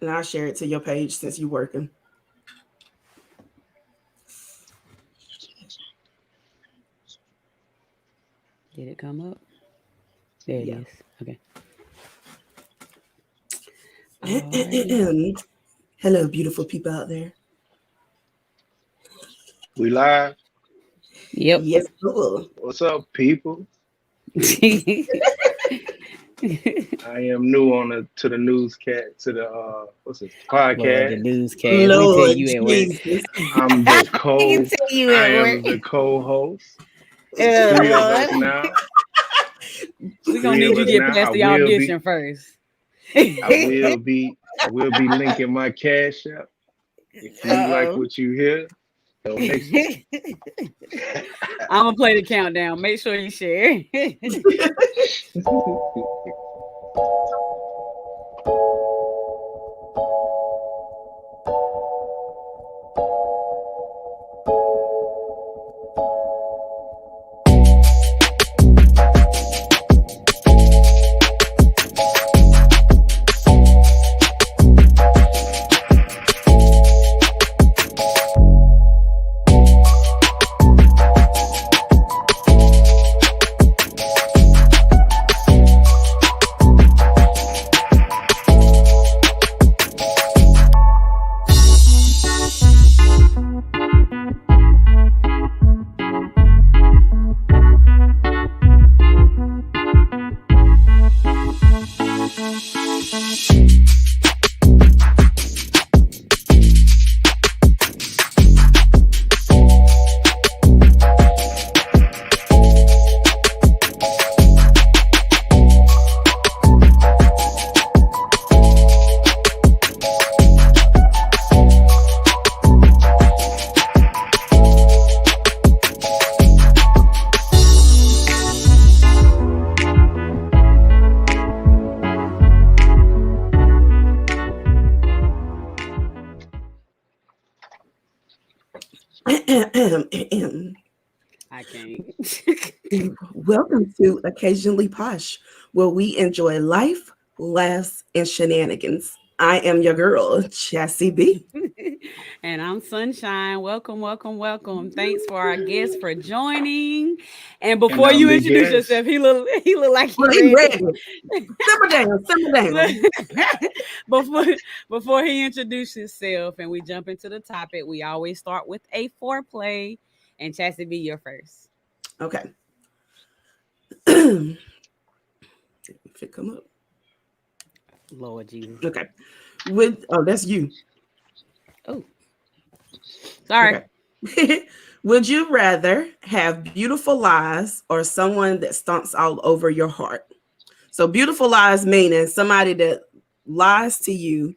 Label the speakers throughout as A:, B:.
A: and I'll share it to your page since you're working.
B: Did it come up? There it
A: Yeah.
B: is. Okay. Alrighty.
A: Hello, beautiful people out there.
C: We live.
B: Yep.
A: Yes, cool.
C: What's up, people? I am new on the newscast to the what's this
B: Lord, the
C: podcast.
B: newscast. We tell
A: Lord
B: you at work.
A: Jesus.
C: I'm the
B: We
C: co.
B: tell you
C: I
B: at work.
C: am the co-host. It's three of us
B: Lord.
C: now.
B: We're gonna
C: Three
B: need
C: of
B: you
C: us
B: to get
C: now.
B: past the audition first.
C: I will be. I will be linking my cash app. If you like
B: Uh-oh.
C: what you hear, donate.
B: I'm gonna play the countdown. Make sure you share. I can't.
A: Welcome to Occasionally Posh, where we enjoy life, laughs, and shenanigans. I am your girl, Chassie B.
B: And I'm Sunshine. Welcome, welcome, welcome. Thanks for our guests for joining. And
C: And
B: before
C: I'm
B: you
C: Big
B: introduce
C: S.
B: yourself, he look like he
A: Well, he
B: ready.
A: ready. Simmer down, simmer down.
B: before before he introduces himself and we jump into the topic, we always start with a foreplay. And Chassie B, you're first.
A: Okay. If it come up.
B: Lord Jesus.
A: Okay. That's you.
B: Oh, sorry.
A: Okay. Would you rather have beautiful lies or someone that stomps all over your heart? So beautiful lies meaning somebody that lies to you,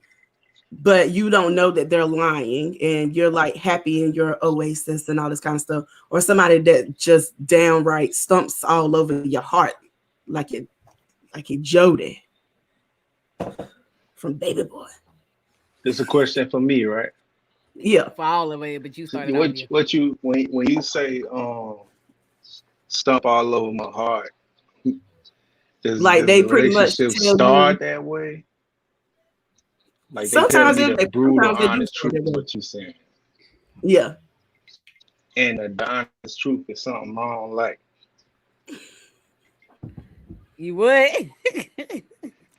A: but you don't know that they're lying and you're like happy in your oasis and all this kind of stuff, or somebody that just downright stumps all over your heart like it Jody from Baby Boy.
C: This is a question for me, right?
A: Yeah.
B: For all of it, but you started off
C: What
B: here.
C: what you when you say stump all over my heart,
A: Like
C: does
A: they
C: the
A: pretty much
C: relationship
A: tell you
C: start that way? Like they
A: sometimes
C: telling you
A: they
C: the brutal,
A: sometimes they do
C: honest
A: say
C: truth is
A: that.
C: what you saying,
A: Yeah.
C: and the honest truth is something I don't like,
B: You would?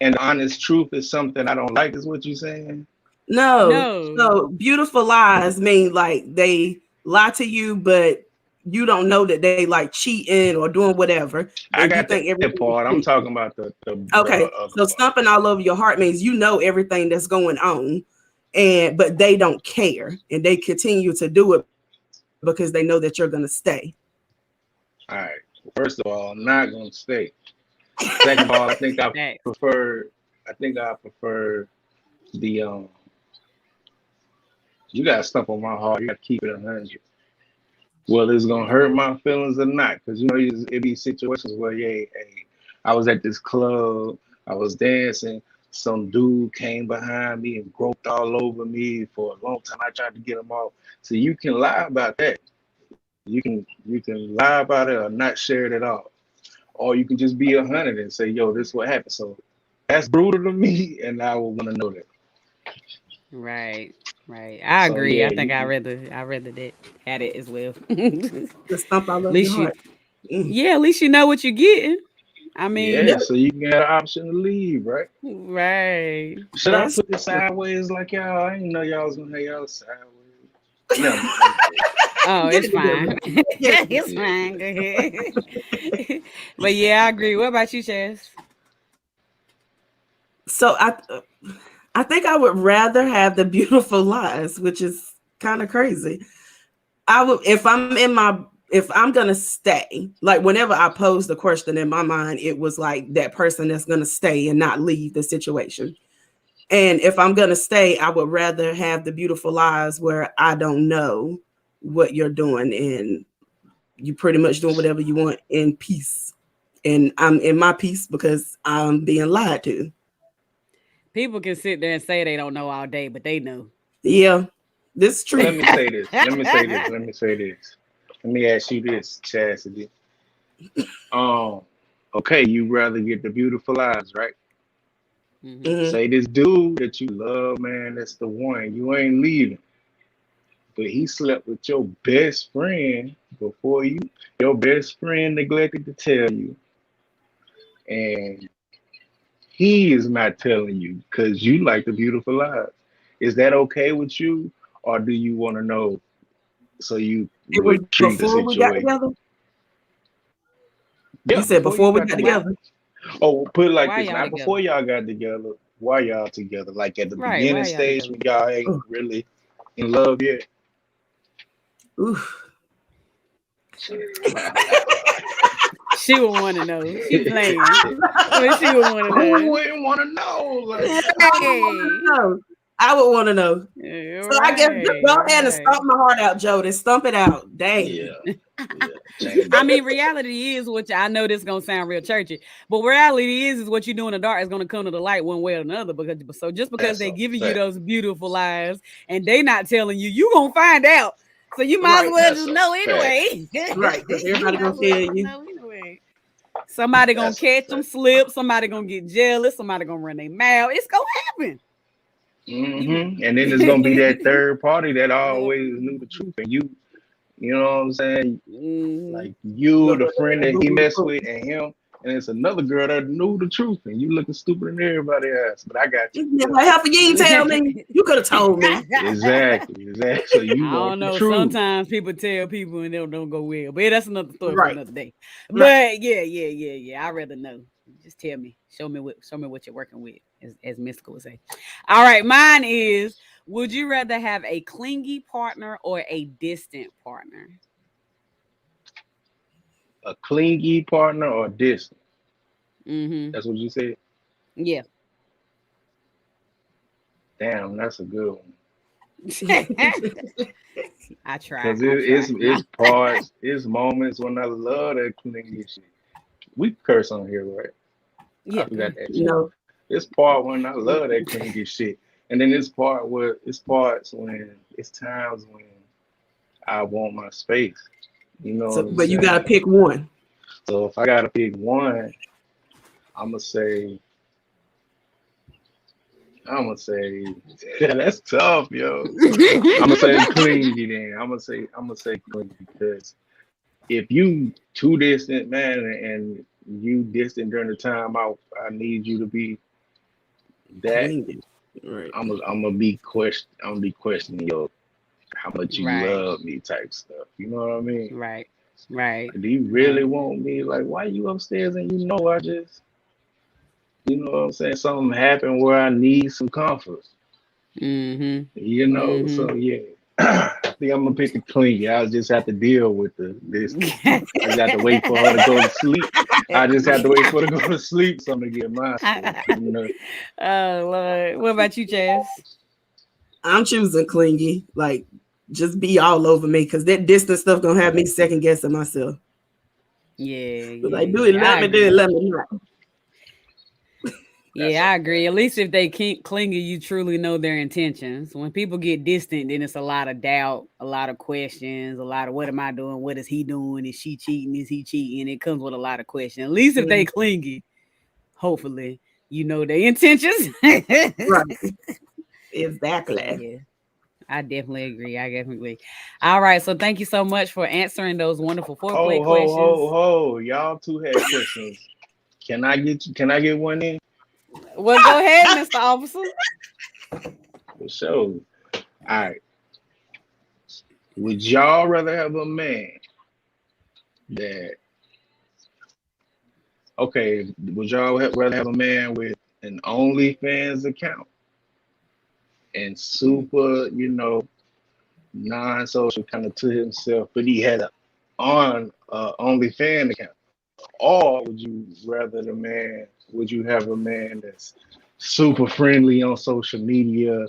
C: and the honest truth is something I don't like. Is what you saying?
A: No.
B: No.
A: So beautiful lies mean like they lie to you, but you don't know that they like cheating or doing whatever,
C: I
A: and you
C: got
A: think
C: that
A: everything is
C: part. I'm
A: true.
C: talking about the
A: Okay.
C: other
A: So
C: part.
A: stomping all over your heart means you know everything that's going on, and but they don't care and they continue to do it because they know that you're gonna stay.
C: All right. First of all, I'm not gonna stay. Second of all,
B: Facts.
C: I think I prefer the you gotta stump on my heart. You gotta keep it 100. Whether it's gonna hurt my feelings or not, because you know it be situations where hey, I was at this club, I was dancing, some dude came behind me and groped all over me for a long time. I tried to get him off. So you can lie about that. You can lie about it or not share it at all, or you can just be 100 and say, "Yo, this is what happened." So that's brutal to me, and I will want to know that.
B: Right. Right. I
C: So
B: agree.
C: yeah,
B: I think
C: you can.
B: I rather that had it as well.
A: The stump all
B: At
A: over your
B: least you
A: heart. Mm.
B: yeah, at least you know what you're getting. I
A: Yeah,
C: Yeah,
B: mean,
C: so you can have the option to leave, right?
B: right.
C: Should I
A: that's
C: put it sideways like y'all? I didn't know y'all was gonna have y'all sideways. Never mind. Let me say
B: Oh,
A: get
B: it's
A: it together.
B: fine.
A: Get it
B: It's
A: together.
C: it.
B: fine. Go ahead. But yeah, I agree. What about you, Chess?
A: So I think I would rather have the beautiful lies, which is kind of crazy. I would if I'm gonna stay, like whenever I posed the question in my mind, it was like that person that's gonna stay and not leave the situation. And if I'm gonna stay, I would rather have the beautiful lies where I don't know what you're doing and you pretty much doing whatever you want in peace. And I'm in my peace because I'm being lied to.
B: People can sit there and say they don't know all day, but they know.
A: Yeah, this is
C: Let
A: true.
C: me say this. Let me say this. Let me say this. Let me ask you this, Chastity. Um, okay, you rather get the beautiful eyes, right?
B: Hmm.
A: Mhm.
C: Say this dude that you love, man, that's the one. You ain't leaving. But he slept with your best friend before you. Your best friend neglected to tell you. And he is not telling you because you like the beautiful eyes. Is that okay with you? Or do you want to know so you
A: It was
C: retreat the
A: before we got
C: situation?
A: together. You
C: Yeah,
A: said
C: before you
A: before we
C: got
A: got
B: Why?
C: together.
A: together.
C: Oh, put it like
B: Why
C: this:
B: y'all
C: not
B: together?
C: before y'all got together. Why y'all together? Like at the
B: Right?
C: beginning
B: Why y'all
C: stage
B: together?
C: when y'all ain't
A: Oh,
C: really in love yet.
A: oof.
B: She would want to know. She playing,
C: Who
B: but she would want to know.
C: wouldn't want to know? Like,
B: Right.
A: I would want to know. So I guess just
B: Right.
A: go ahead and
B: Right.
A: stomp my heart out, Joe. Then stump it out.
C: yeah,
A: Dang.
C: yeah, change
B: I
C: it up.
B: mean, reality is what I know this gonna sound real churchy, but reality is what you do in the dark is gonna come to the light one way or another. Because so just because
C: That's
B: they
C: a
B: giving you
C: fact.
B: those beautiful lies and they not telling you, you gonna find out. So you might as
A: Right.
B: well
C: That's
B: just
C: a
B: know
C: fact.
B: anyway.
A: Right. Because
B: You
A: everybody
B: might
A: gonna
B: as
A: tell
B: well just
A: you.
B: know anyway. Somebody gonna
C: That's a
B: catch them
C: fact.
B: slip. Somebody gonna get jealous. Somebody gonna run their mouth. It's gonna happen. You.
C: And then there's gonna be that third party that always knew the truth, and you know what I'm saying?
B: Mhm.
C: Like you,
A: Go
C: the friend that
A: boo
C: he
A: boo the
C: messed
A: foot.
C: with, and him, and it's another girl that knew the truth, and you looking stupid in everybody else. But I got you.
A: Yeah,
C: Yeah.
A: like, help you didn't tell me. You could have told me.
C: Exactly, exactly. So you
B: I
C: want
B: don't
C: the
B: know.
C: truth.
B: Sometimes people tell people and they don't go well, but that's another story for
A: Right.
B: another day.
A: Right.
B: But yeah. I rather know. Just tell me. Show me what you're working with, as Mystical would say. All right, mine is: would you rather have a clingy partner or a distant partner?
C: A clingy partner or distant.
B: Mm-hmm.
C: That's what you said.
B: Yeah.
C: Damn, that's a good one.
B: I try.
C: Cause
B: I try.
C: it's parts, it's moments when I love that clingy shit. We curse on here, right? I
B: Yeah. Go
C: forgot
B: ahead.
C: that shit.
A: No.
C: It's part when I love that clingy shit, and then it's part where it's parts when it's times when I want my space. You know what
A: So,
C: I'm
A: but you gotta
C: saying?
A: pick one.
C: So if I gotta pick one, I'ma say I'ma say that's tough, yo. I'ma say clingy then. I'ma say clingy because if you too distant, man, and you distant during the time I need you to be that,
A: Clingy. Right.
C: I'm gonna be questioning your how much you
B: Right.
C: love me type stuff. You know what I mean?
B: Right. Right.
C: Like, do you really
B: Right.
C: want me? Like, why you upstairs and you know I just, you know what I'm saying? Something happened where I need some comfort.
B: Mm-hmm.
C: You know,
B: Mm-hmm.
C: so yeah. I think I'm gonna pick the clean. I just have to deal with the distance. I just have to wait for her to go to sleep. I just have to wait for her to go to sleep so I'm gonna get my space. You know?
B: Oh Lord. What about you, Chaz?
A: I'm choosing clingy. Like, just be all over me because that distant stuff gonna have me second guessing myself.
B: Yeah,
A: But
B: yeah,
A: like, do it,
B: yeah. I
A: let me do it,
B: agree.
A: let me not.
C: That's
B: Yeah,
C: a
B: I
C: fact.
B: agree. At least if they keep clingy, you truly know their intentions. When people get distant, then it's a lot of doubt, a lot of questions, a lot of what am I doing? What is he doing? Is she cheating? Is he cheating? It comes with a lot of questions. At least if they
A: Mhm.
B: clingy, hopefully you know their intentions.
A: Right.
B: So
A: Exactly.
B: yeah, I definitely agree. I definitely agree. All right. So thank you so much for answering those wonderful foreplay
C: Ho ho
B: questions.
C: ho ho! Y'all two had questions. Can I get one in?
B: Well, go ahead, Mr. Officer.
C: For sure. All right. Would y'all rather have a man that okay? Would rather have a man with an OnlyFans account and
B: Mm.
C: super, non-social kind of to himself, but he had a on OnlyFans account? Or would you have a man that's super friendly on social media,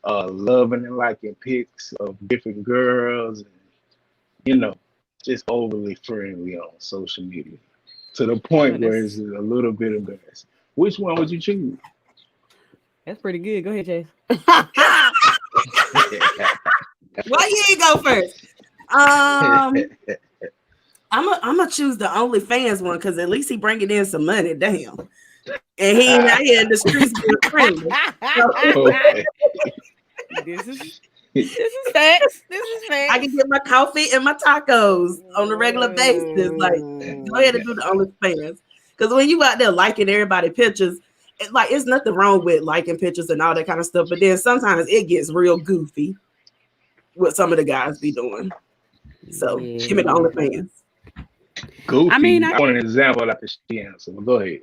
C: loving and liking pics of different girls, and you know, just overly friendly on social media to the
B: Oh,
C: point where it's
B: that's
C: a little bit embarrassing? Which one would you choose?
B: that's pretty good. Go ahead, Chase.
A: Why you ain't go first? Um, I'm gonna choose the OnlyFans one because at least he bringing in some money. Damn, and he ain't out here in the streets being friendly. So
C: Okay.
B: This is this is facts. This is
A: I can
B: facts.
A: get my coffee and my tacos on a regular basis. Like, go ahead and
B: Mm.
A: do the OnlyFans. Because when you out there liking everybody pictures, it's nothing wrong with liking pictures and all that kind of stuff. But then sometimes it gets real goofy what some of the guys be doing. So give me the
B: Yeah.
A: OnlyFans.
B: I mean,
C: Goofy. I want an example like the she answer. But go ahead.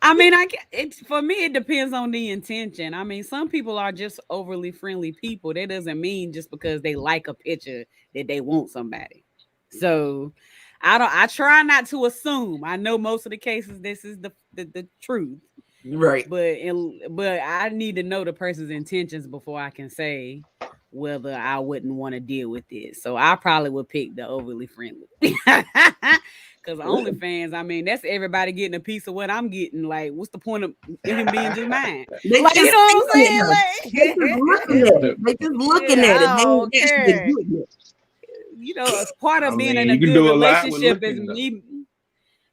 B: I mean, it's for me. It depends on the intention. I mean, some people are just overly friendly people. That doesn't mean just because they like a picture that they want somebody. So, I don't. I try not to assume. I know most of the cases this is the truth,
A: Right.
B: but I need to know the person's intentions before I can say whether I wouldn't want to deal with it. So I probably would pick the overly friendly. Because OnlyFans, I mean, that's everybody getting a piece of what I'm getting. Like, what's the point of him being just mine?
A: They
B: Like, you
A: just
B: know what
A: seeing it though.
B: I'm
A: They just looking at it. They just looking
B: saying?
A: at it.
B: Yeah,
A: They
B: I
A: ain't
B: don't
A: actually
B: care.
A: doing it.
B: You know, as part
C: I
B: of being
C: mean,
B: in a
C: you can
B: good
C: do a lot with
B: relationship is
C: looking though.
B: me.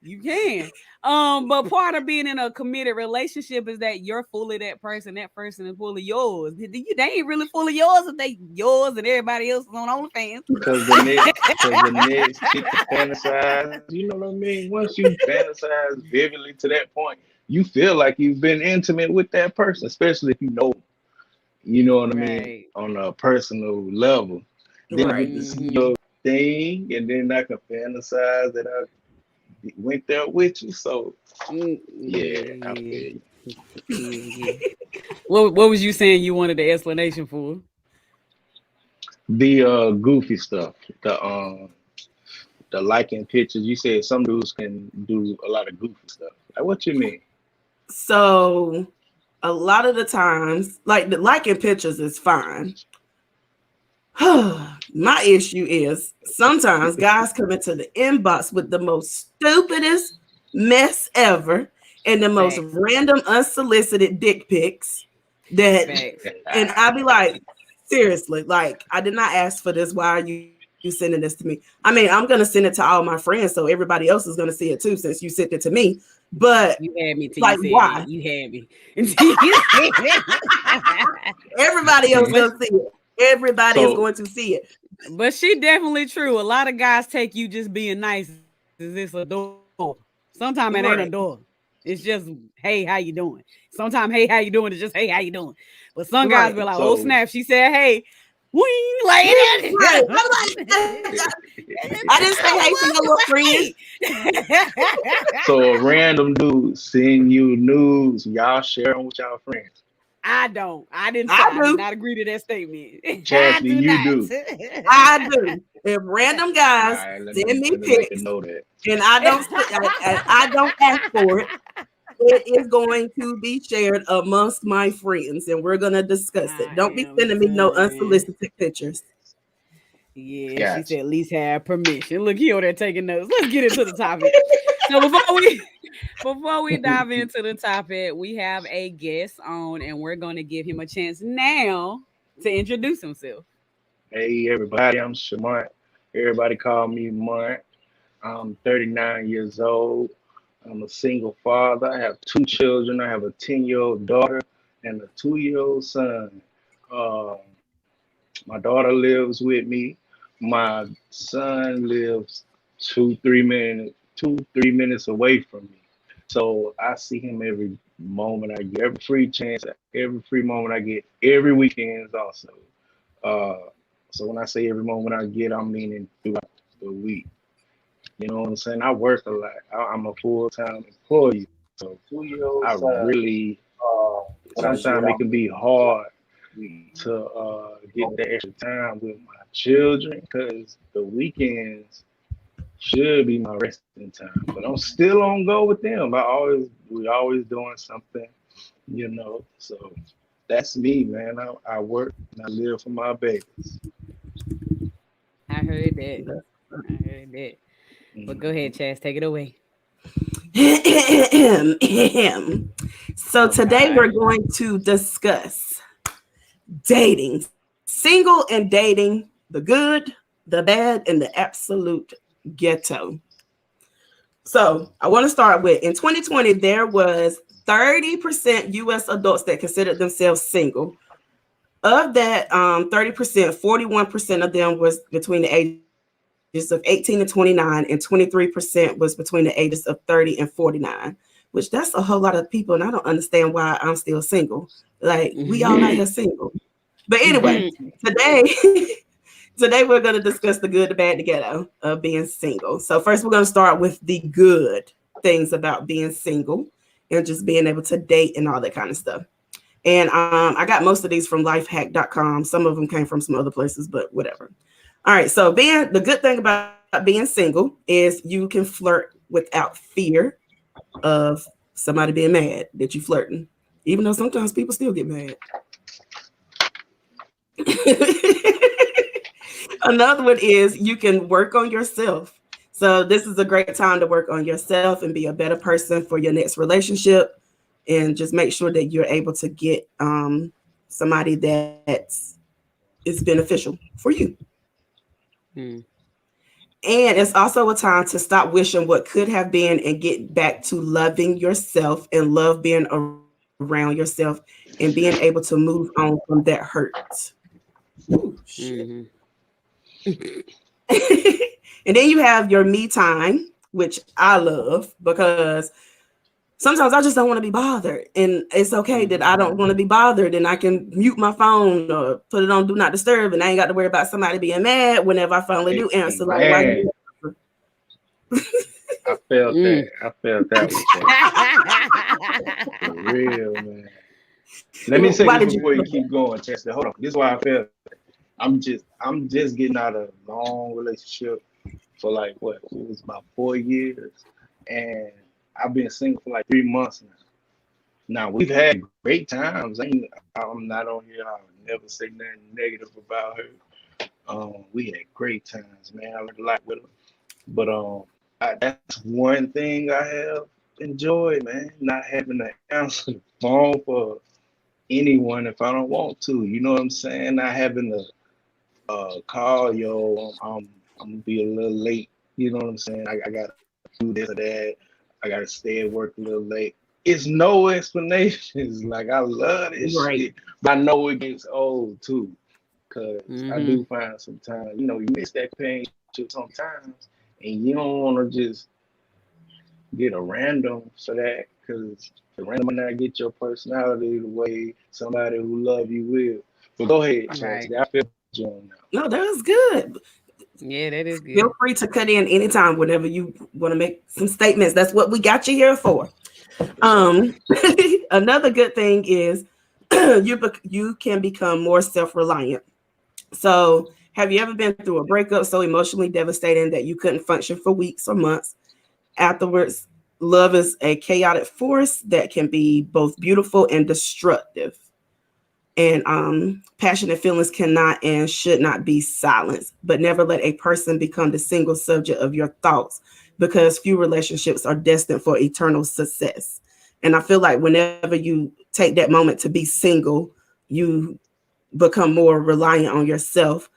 B: You can. But part of being in a committed relationship is that you're fully that person is fully yours. They ain't really fully yours if they yours and everybody else is on OnlyFans.
C: Cause the next get to fantasize. You know what I mean? Once you fantasize vividly to that point, you feel like you've been intimate with that person, especially if you know what I mean,
B: Right.
C: on a personal level. Then I
A: Right.
C: get to see
B: Mm-hmm.
C: your thing, and then I can fantasize that I went there with you. So yeah, I
B: Yeah,
C: feel you.
B: yeah. What was you saying you wanted the explanation for?
C: The goofy stuff, the liking pictures. You said some dudes can do a lot of goofy stuff. Like what you mean?
A: So a lot of the times, like the liking pictures is fine. My issue is sometimes guys come into the inbox with the most stupidest mess ever and the most
B: Facts.
A: random unsolicited dick pics that,
B: Facts.
A: and I'll be like, seriously, like I did not ask for this. Why are you sending this to me? I mean, I'm gonna send it to all my friends, so everybody else is gonna see it too, since you sent it to me. But
B: You had me till
A: like,
B: you said
A: why?
B: it. You had me until you said it.
A: Everybody else
B: but
A: gonna see it. Everybody is
C: So
A: going to see it.
B: but she definitely true. A lot of guys take you just being nice as it's a door. Sometimes it ain't a
A: Right.
B: door. It's just hey, how you doing? Sometimes hey, how you doing? It's just hey, how you doing? But some guys
A: Right.
B: be like, oh
C: so
B: snap, she said hey, wing like
A: Right. I'm like,
B: that.
A: I didn't say hey to your little friend.
C: so a random dude send you news, y'all share them with y'all friends.
B: I don't. I didn't say.
A: I
B: I did
A: do.
B: not agree to that statement. I
C: Chastity,
B: do
C: you
B: not.
C: do.
A: I do. If random
C: All
A: guys
C: right, let
A: send
C: me
A: me
C: let me make a
A: pics
C: note of that.
A: and I don't ask for it, it is going to be shared amongst my friends and we're going to discuss it.
B: I
A: Don't be
B: am
A: sending me no
B: done.
A: unsolicited pictures.
B: Yeah, she
C: Gotcha.
B: said at least have permission. Look, he over there taking notes. Let's get into the topic. So before we dive into the topic, we have a guest on, and we're going to give him a chance now to introduce himself.
C: Hey everybody, I'm Shemont. Everybody call me Mont. I'm 39 years old. I'm a single father. I have two children. I have a 10-year-old daughter and a 2-year-old son. Uh, my daughter lives with me. My son lives 3 minutes away from me. So I see him every moment I get, every free moment I get, every weekends also. Uh, so when I say every moment I get, I'm meaning throughout the week. You know what I'm saying? I work a lot. I'm a full-time employee. So I really, sometimes it can be hard to get the extra time with my children because the weekends should be my resting time. But I'm still on go with them. We always doing something. So that's me, man. I work and I live for my babies.
B: I heard that. I heard that. But go ahead,
C: Mhm.
B: Chaz, take it away.
A: So
B: Oh
A: today
B: God.
A: we're going to discuss dating, single and dating, the good, the bad, and the absolute ghetto. So I want to start with in 2020, there was 30% US adults that considered themselves single. Of that 30%, 41% of them was between the ages of 18 and 29, and 23% was between the ages of 30 and 49, which that's a whole lot of people. And I don't understand why I'm still single. Like, we all out here single. But anyway, today, today we're going to discuss the good, the bad, the ghetto of being single. So first, we're going to start with the good things about being single and just being able to date and all that kind of stuff. And I got most of these from lifehack.com. Some of them came from some other places, but whatever. All right. So being the good thing about being single is you can flirt without fear of somebody being mad that you flirting, even though sometimes people still get mad. Another one is you can work on yourself. So this is a great time to work on yourself and be a better person for your next relationship, and just make sure that you're able to get somebody that is beneficial for you.
B: Hmm.
A: And it's also a time to stop wishing what could have been and get back to loving yourself and love being around yourself and being able to move on from that hurt. Ooh, shit.
B: Mm-hmm.
A: And then you have your me time, which I love because sometimes I just don't want to be bothered. And it's okay that I don't want to be bothered. And I can mute my phone or put it on do not disturb. And I ain't got to worry about somebody being mad whenever I finally do
C: Hey,
A: answer. Like, why
C: man,
A: you?
C: I felt
B: Mm.
C: that. I felt that with you. For real, man. Let me say
A: Why
C: this
A: did you
C: before you
A: feel
C: keep going, Chester. Hold on. This is why I felt it. I'm just getting out of a long relationship for like what? It was about 4 years. And I've been single for like 3 months now. Now we've had great times. I'm not on here. I'll never say nothing negative about her. We had great times, man. I learned a lot with her. But that's one thing I have enjoyed, man. Not having to answer the phone for anyone if I don't want to. You know what I'm saying? Not having to call, yo, I'm gonna be a little late. You know what I'm saying? I gotta do this or that. I gotta stay at work a little late. It's no explanations. Like I love this
A: right?
C: shit, but I know it gets old too. Cause I
B: Mm-hmm.
C: do find sometimes, you miss that pain shit sometimes, and you don't want to just get a random for that, cause the random might not get your personality the way somebody who love you will. But go ahead,
B: Right.
C: Chastity. I feel you on now.
A: No, that was good.
B: Yeah, that is
A: Feel
B: good.
A: free to cut in anytime whenever you want to make some statements. That's what we got you here for.
C: For sure.
A: Another good thing is you can become more self-reliant. So, have you ever been through a breakup so emotionally devastating that you couldn't function for weeks or months? Afterwards, love is a chaotic force that can be both beautiful and destructive. And passionate feelings cannot and should not be silenced, but never let a person become the single subject of your thoughts, because few relationships are destined for eternal success. And I feel like whenever you take that moment to be single, you become more reliant on yourself.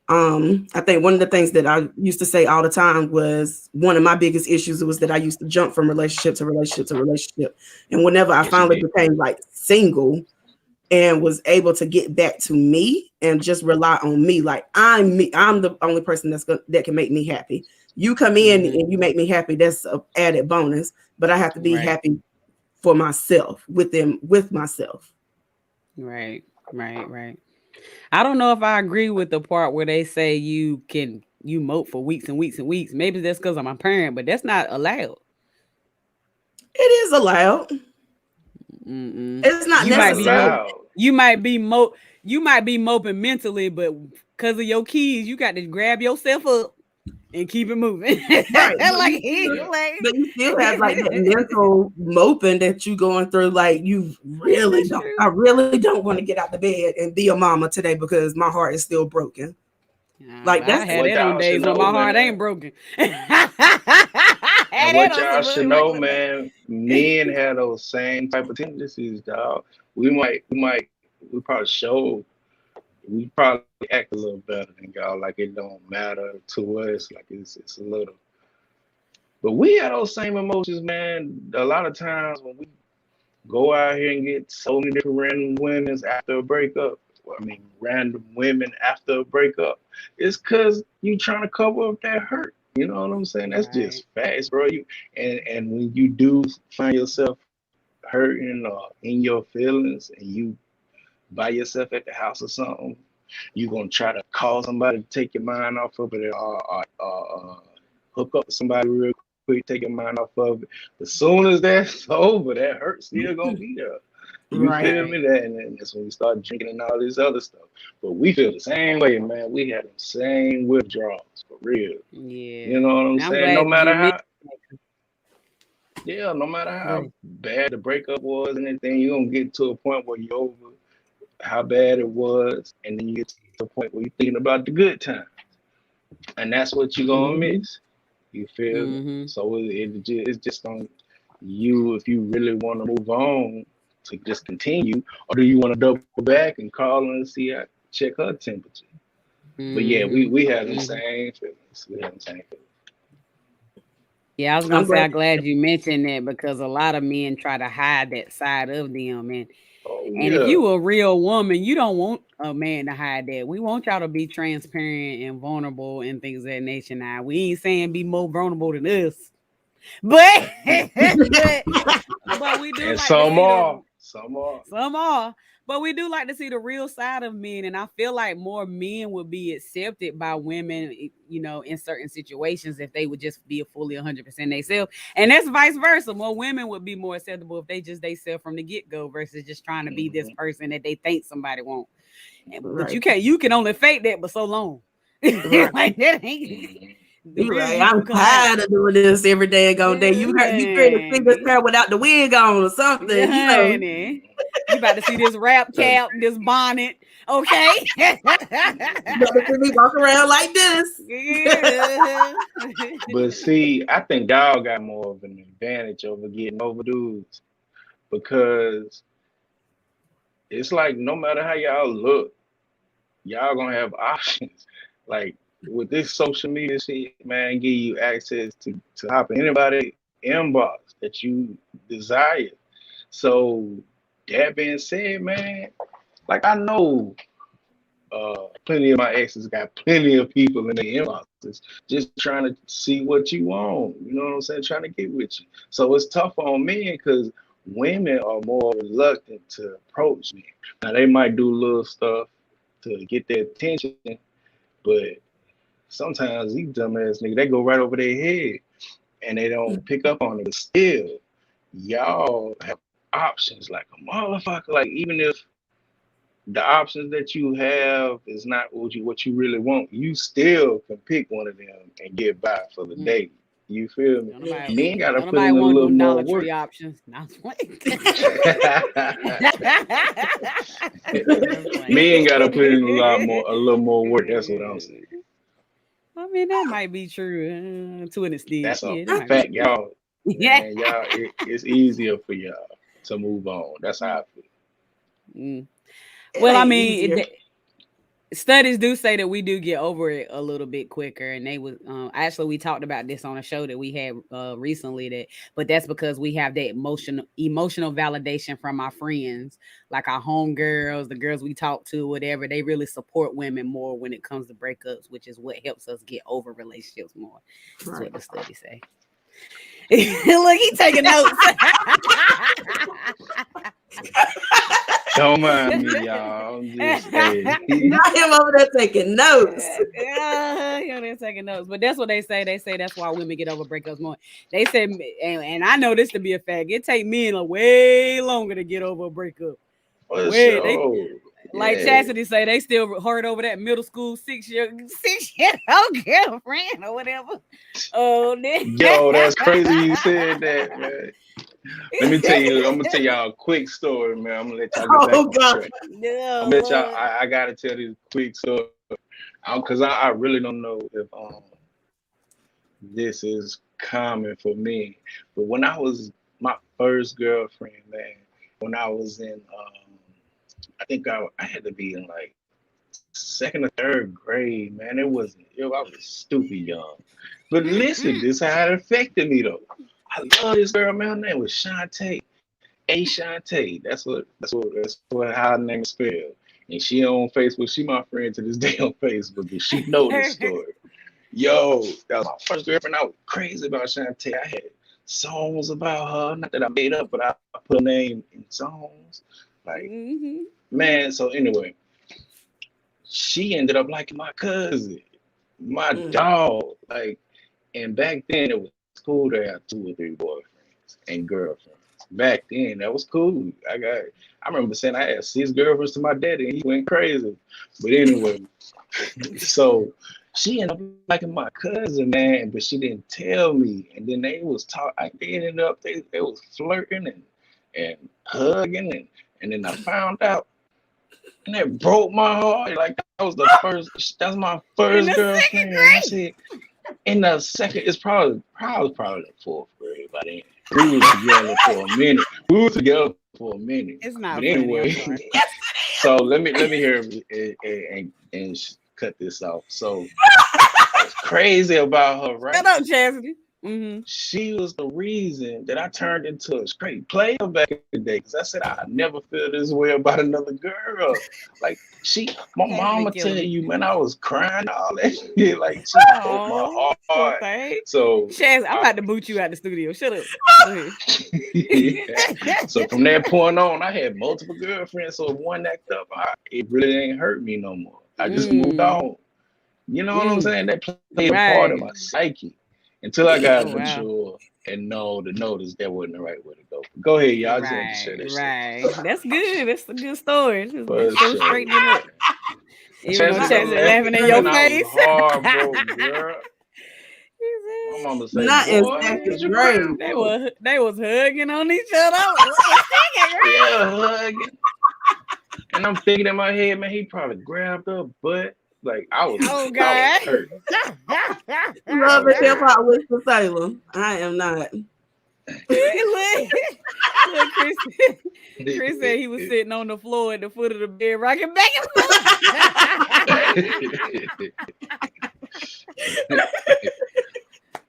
A: I think one of the things that I used to say all the time was one of my biggest issues was that I used to jump from relationship to relationship to relationship. And whenever I
C: Yes, you
A: finally
C: did.
A: became like single, and was able to get back to me and just rely on me. Like I'm me. I'm the only person that can make me happy. You come in and you make me happy. That's an added bonus. But I have to be happy for myself with myself.
B: Right. I don't know if I agree with the part where they say you mope for weeks and weeks and weeks. Maybe that's because I'm a parent, but that's not allowed.
A: It is allowed. It's not necessary.
B: You might be moping mentally, but because of your kids, you got to grab yourself up and keep it moving.
A: Right. But you still have like that mental moping that you going through. Like you really don't. I really don't want to get out the bed and be a mama today because my heart is still broken.
B: Like that's I had that on days when my heart ain't broken.
C: And what y'all should know, man, men have those same type of tendencies, dog. We probably act a little better than y'all, like it don't matter to us, like it's a little. But we have those same emotions, man. A lot of times when we go out here and get so many different random women after a breakup, random women after a breakup, it's because you trying to cover up that hurt. You know what I'm saying? That's just facts, bro. And when you do find yourself hurting or in your feelings and you by yourself at the house or something, you're going to try to call somebody to take your mind off of it or hook up with somebody real quick, take your mind off of it. As soon as that's over, that hurt still going to be there. You feel me? And that's when we start drinking and all this other stuff. But we feel the same way, man. We have the same withdrawals, for real.
B: Yeah.
C: You know what I'm saying? No matter how bad the breakup was and anything, you're going to get to a point where you're over how bad it was, and then you get to the point where you're thinking about the good times, and that's what you're gonna miss. You feel me? So it's just on you if you really want to move on to just continue, or do you want to double back and call her and check her temperature? But yeah, we have the same feelings. We have the same feelings.
B: Yeah, I was gonna say I'm glad you mentioned that because a lot of men try to hide that side of them, and if you a real woman, you don't want a man to hide that. We want y'all to be transparent and vulnerable and things of that nature. Now, we ain't saying be more vulnerable than us, but we do
C: and
B: like
C: some are.
B: But we do like to see the real side of men, and I feel like more men would be accepted by women, you know, in certain situations if they would just be a fully 100% themselves, and that's vice versa. More women would be more acceptable if they just themselves from the get-go versus just trying to be this person that they think somebody wants. But you can only fake that for so long. Like that ain't.
A: I'm tired of doing this every day all day. You create a fingers pair without the wig on or something.
B: You about to see this wrap cap, this bonnet, okay?
A: You about to see me walk around like this.
C: But see, I think y'all got more of an advantage over getting over dudes because it's like no matter how y'all look, y'all gonna have options. Like with this social media shit, man, give you access to hop in anybody inbox that you desire. So that being said, man, like I know plenty of my exes got plenty of people in their inboxes just trying to see what you want. You know what I'm saying? Trying to get with you. So it's tough on men because women are more reluctant to approach me. Now they might do little stuff to get their attention, but sometimes these dumbass niggas, they go right over their head and they don't pick up on it. But still, y'all have options like a motherfucker. Like even if the options that you have is not what you really want, you still can pick one of them and get by for the day. You feel me? Men gotta put in a little more work.
B: Options. Men
C: gotta put in a little more work. That's what I'm saying.
B: I mean, that might be true to an extent.
C: That's a fact, y'all. Man, y'all, it's easier for y'all to move on. That's how I feel.
B: Well, I mean, studies do say that we do get over it a little bit quicker, and they was actually we talked about this on a show that we had recently, that but that's because we have that emotional validation from our friends, like our homegirls, the girls we talk to, whatever. They really support women more when it comes to breakups, which is what helps us get over relationships more. That's what the studies say. Look, he taking notes.
C: Don't mind me, y'all. I'm just saying.
A: Not him over there taking notes.
B: Yeah, they're taking notes. But that's what they say. They say that's why women get over breakups more. They say, and I know this to be a fact, it take men way longer to get over a breakup. Like Chastity say, they still hurt over that middle school 6-year old girlfriend or whatever. Oh,
C: yo, that's crazy you said that, man. Let me tell you, I'm gonna tell y'all a quick story, man. I'm gonna let y'all get back on track.
B: No,
C: I'm gonna let y'all. I gotta tell this quick story, because I really don't know if this is common for me. But when I was my first girlfriend, man, when I was in, I think I had to be in like 2nd or 3rd grade, man. I was stupid young. But listen, this is how it affected me though. I love this girl, man. Her name was Shantae. Shantae. That's how her name is spelled. And she on Facebook. She my friend to this day on Facebook. And she know this story. Yo, that was my first girlfriend. I was crazy about Shantae. I had songs about her. Not that I made up, but I put her name in songs. Like, man. So anyway, she ended up liking my cousin, my dog. Like, and back then it was cool to have 2 or 3 boyfriends and girlfriends. Back then, that was cool. I remember saying I had 6 girlfriends to my daddy, and he went crazy. But anyway, so she ended up liking my cousin, man, but she didn't tell me. And then they was talking. They ended up they was flirting and hugging, and then I found out, and it broke my heart. Like that's my first girlfriend. I said, in the second, it's probably the 4th grade by then. We was together for a minute.
B: It's not
C: but anyway, so let me hear and cut this off. So what's crazy about her, right?
B: Shut up, Chastity.
C: She was the reason that I turned into a straight player back in the day. Because I said I never feel this way about another girl. Like my mama tell you, man, I was crying all that shit. Like she broke my heart.
B: Okay.
C: So
B: Chaz, I'm about to boot you out the studio. Shut up.
C: Yeah. So from that point on, I had multiple girlfriends. So if one act up, it really ain't hurt me no more. I just moved on. You know what I'm saying? That played a part of my psyche. Until I got mature and know to notice that wasn't the right way to go. Go ahead, y'all. I just want to share this.
B: Right. That's good. That's a good story. Just so straighten it up. Even though Chaz is laughing in your face.
C: Hard, bro, girl. My mama said,
A: not in 2nd grade.
B: They was hugging on each other.
C: Yeah, hugging. And I'm thinking in my head, man, he probably grabbed her butt. Like I was hurt.
A: Love and hip hop with the Salem. I am not.
B: Look, Chris said he was sitting on the floor at the foot of the bed, rocking back and forth.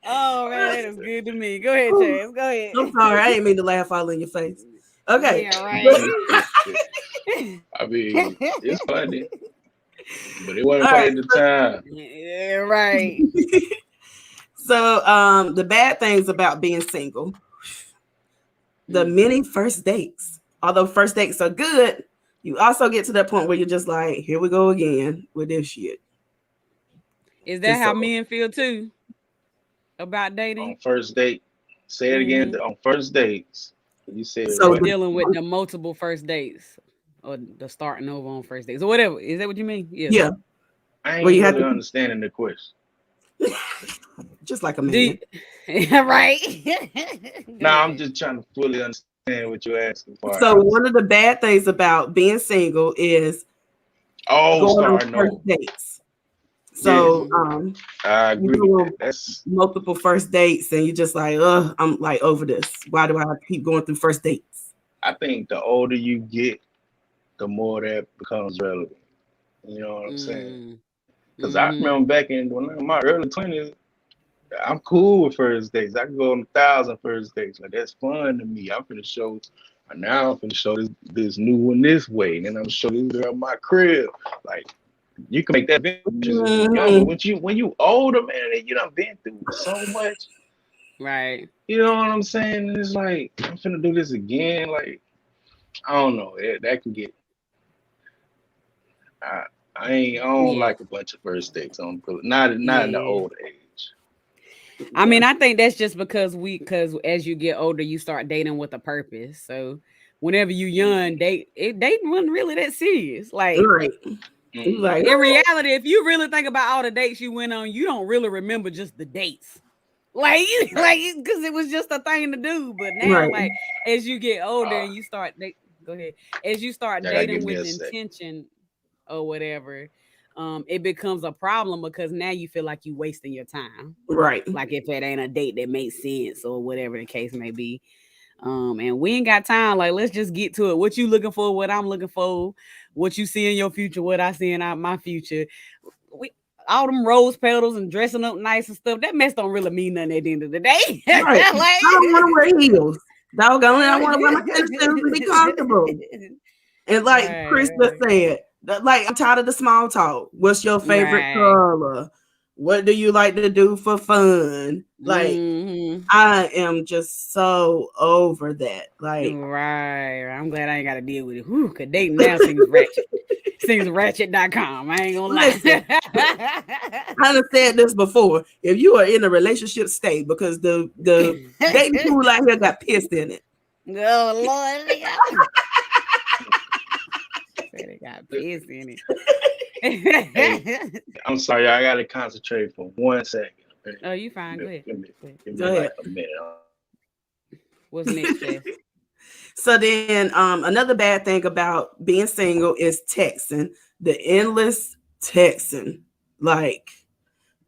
B: Oh man, that is good to me. Go ahead, Chaz. Go ahead.
A: I'm sorry, I didn't mean to laugh all in your face. Okay.
B: Yeah, right.
C: I mean, it's funny. But it wasn't funny at the time.
B: Yeah, right.
A: So the bad things about being single, the many first dates. Although first dates are good, you also get to that point where you're just like, here we go again with this shit.
B: Is that how men feel too about dating?
C: On first date. Say it again. On first dates. You said
B: so dealing with the multiple first dates. Or the starting over on first dates or whatever. Is that what you mean?
A: Yeah.
C: I ain't really understanding the question.
A: Just like a man.
B: Right.
A: Nah,
C: I'm just trying to fully understand what you're asking for.
A: So one of the bad things about being single is going on first dates. So
C: I agree with that.
A: That's multiple first dates and you're just like, I'm like over this. Why do I have to keep going through first dates?
C: I think the older you get, the more that becomes relevant. You know what I'm saying?
B: Mm.
C: Because I
B: Mm-hmm.
C: remember back when in my early 20s, I'm cool with first dates. I can go on 1,000 first dates. Like that's fun to me. I'm finna show. Now I'm finna show this new one this way, and then I'm gonna show this girl my crib. Like you can make that adventures when you younger.
A: Mhm.
C: When you older, man, and you done been through so much.
B: Right.
C: You know what I'm saying? And it's like I'm finna do this again. Like I don't know. That can get. I, I don't
B: Yeah.
C: like a bunch of first dates on not in the
B: Yeah.
C: old age.
B: I
A: Yeah.
B: mean, I think that's just because as you get older, you start dating with a purpose. So whenever you young, dating wasn't really that serious. Like
A: Right. You
C: Mm.
A: like,
B: in reality, if you really think about all the dates you went on, you don't really remember just the dates. Like, like because it was just a thing to do. But now,
A: right,
B: like as you get older
C: Uh,
B: and you start go ahead, as you start
C: y'all gotta give
B: dating
C: me
B: with
C: a second.
B: intention or whatever, it becomes a problem because now you feel like you wasting your time.
A: right,
B: Like if it ain't a date that makes sense or whatever the case may be. And we ain't got time. Like, let's just get to it. What you looking for? What I'm looking for? What you see in your future? What I see in my future? We all them rose petals and dressing up nice and stuff. That mess don't really mean nothing at the end of the day.
A: right. I don't want to wear heels. Doggone it, I want to wear my tennis shoes and be comfortable.
B: like,
A: And like Chris just
B: right,
A: said, like I'm tired of the small talk. What's your favorite
B: right.
A: color? What do you like to do for fun? Like
B: Mm-hmm.
A: I am just so over that. Like
B: Right. I'm glad I ain't got to deal with it. Whew, cause dating now seems ratchet. Seems ratchet.com. I ain't gonna
A: listen,
B: lie.
A: I done said this before. If you are in a relationship, stay because the dating pool out here got pissed in it.
B: Oh Lord, said it got pissed in
C: Hey,
B: it.
C: I'm sorry, I gotta concentrate for 1 second. Okay?
B: Oh, you fine.
C: Give
B: Go
C: me,
B: ahead.
C: give me,
B: Go ahead.
C: give
A: Go
C: me
A: ahead.
C: like a minute.
B: What's next, Jess?
A: So then another bad thing about being single is texting, the endless texting. Like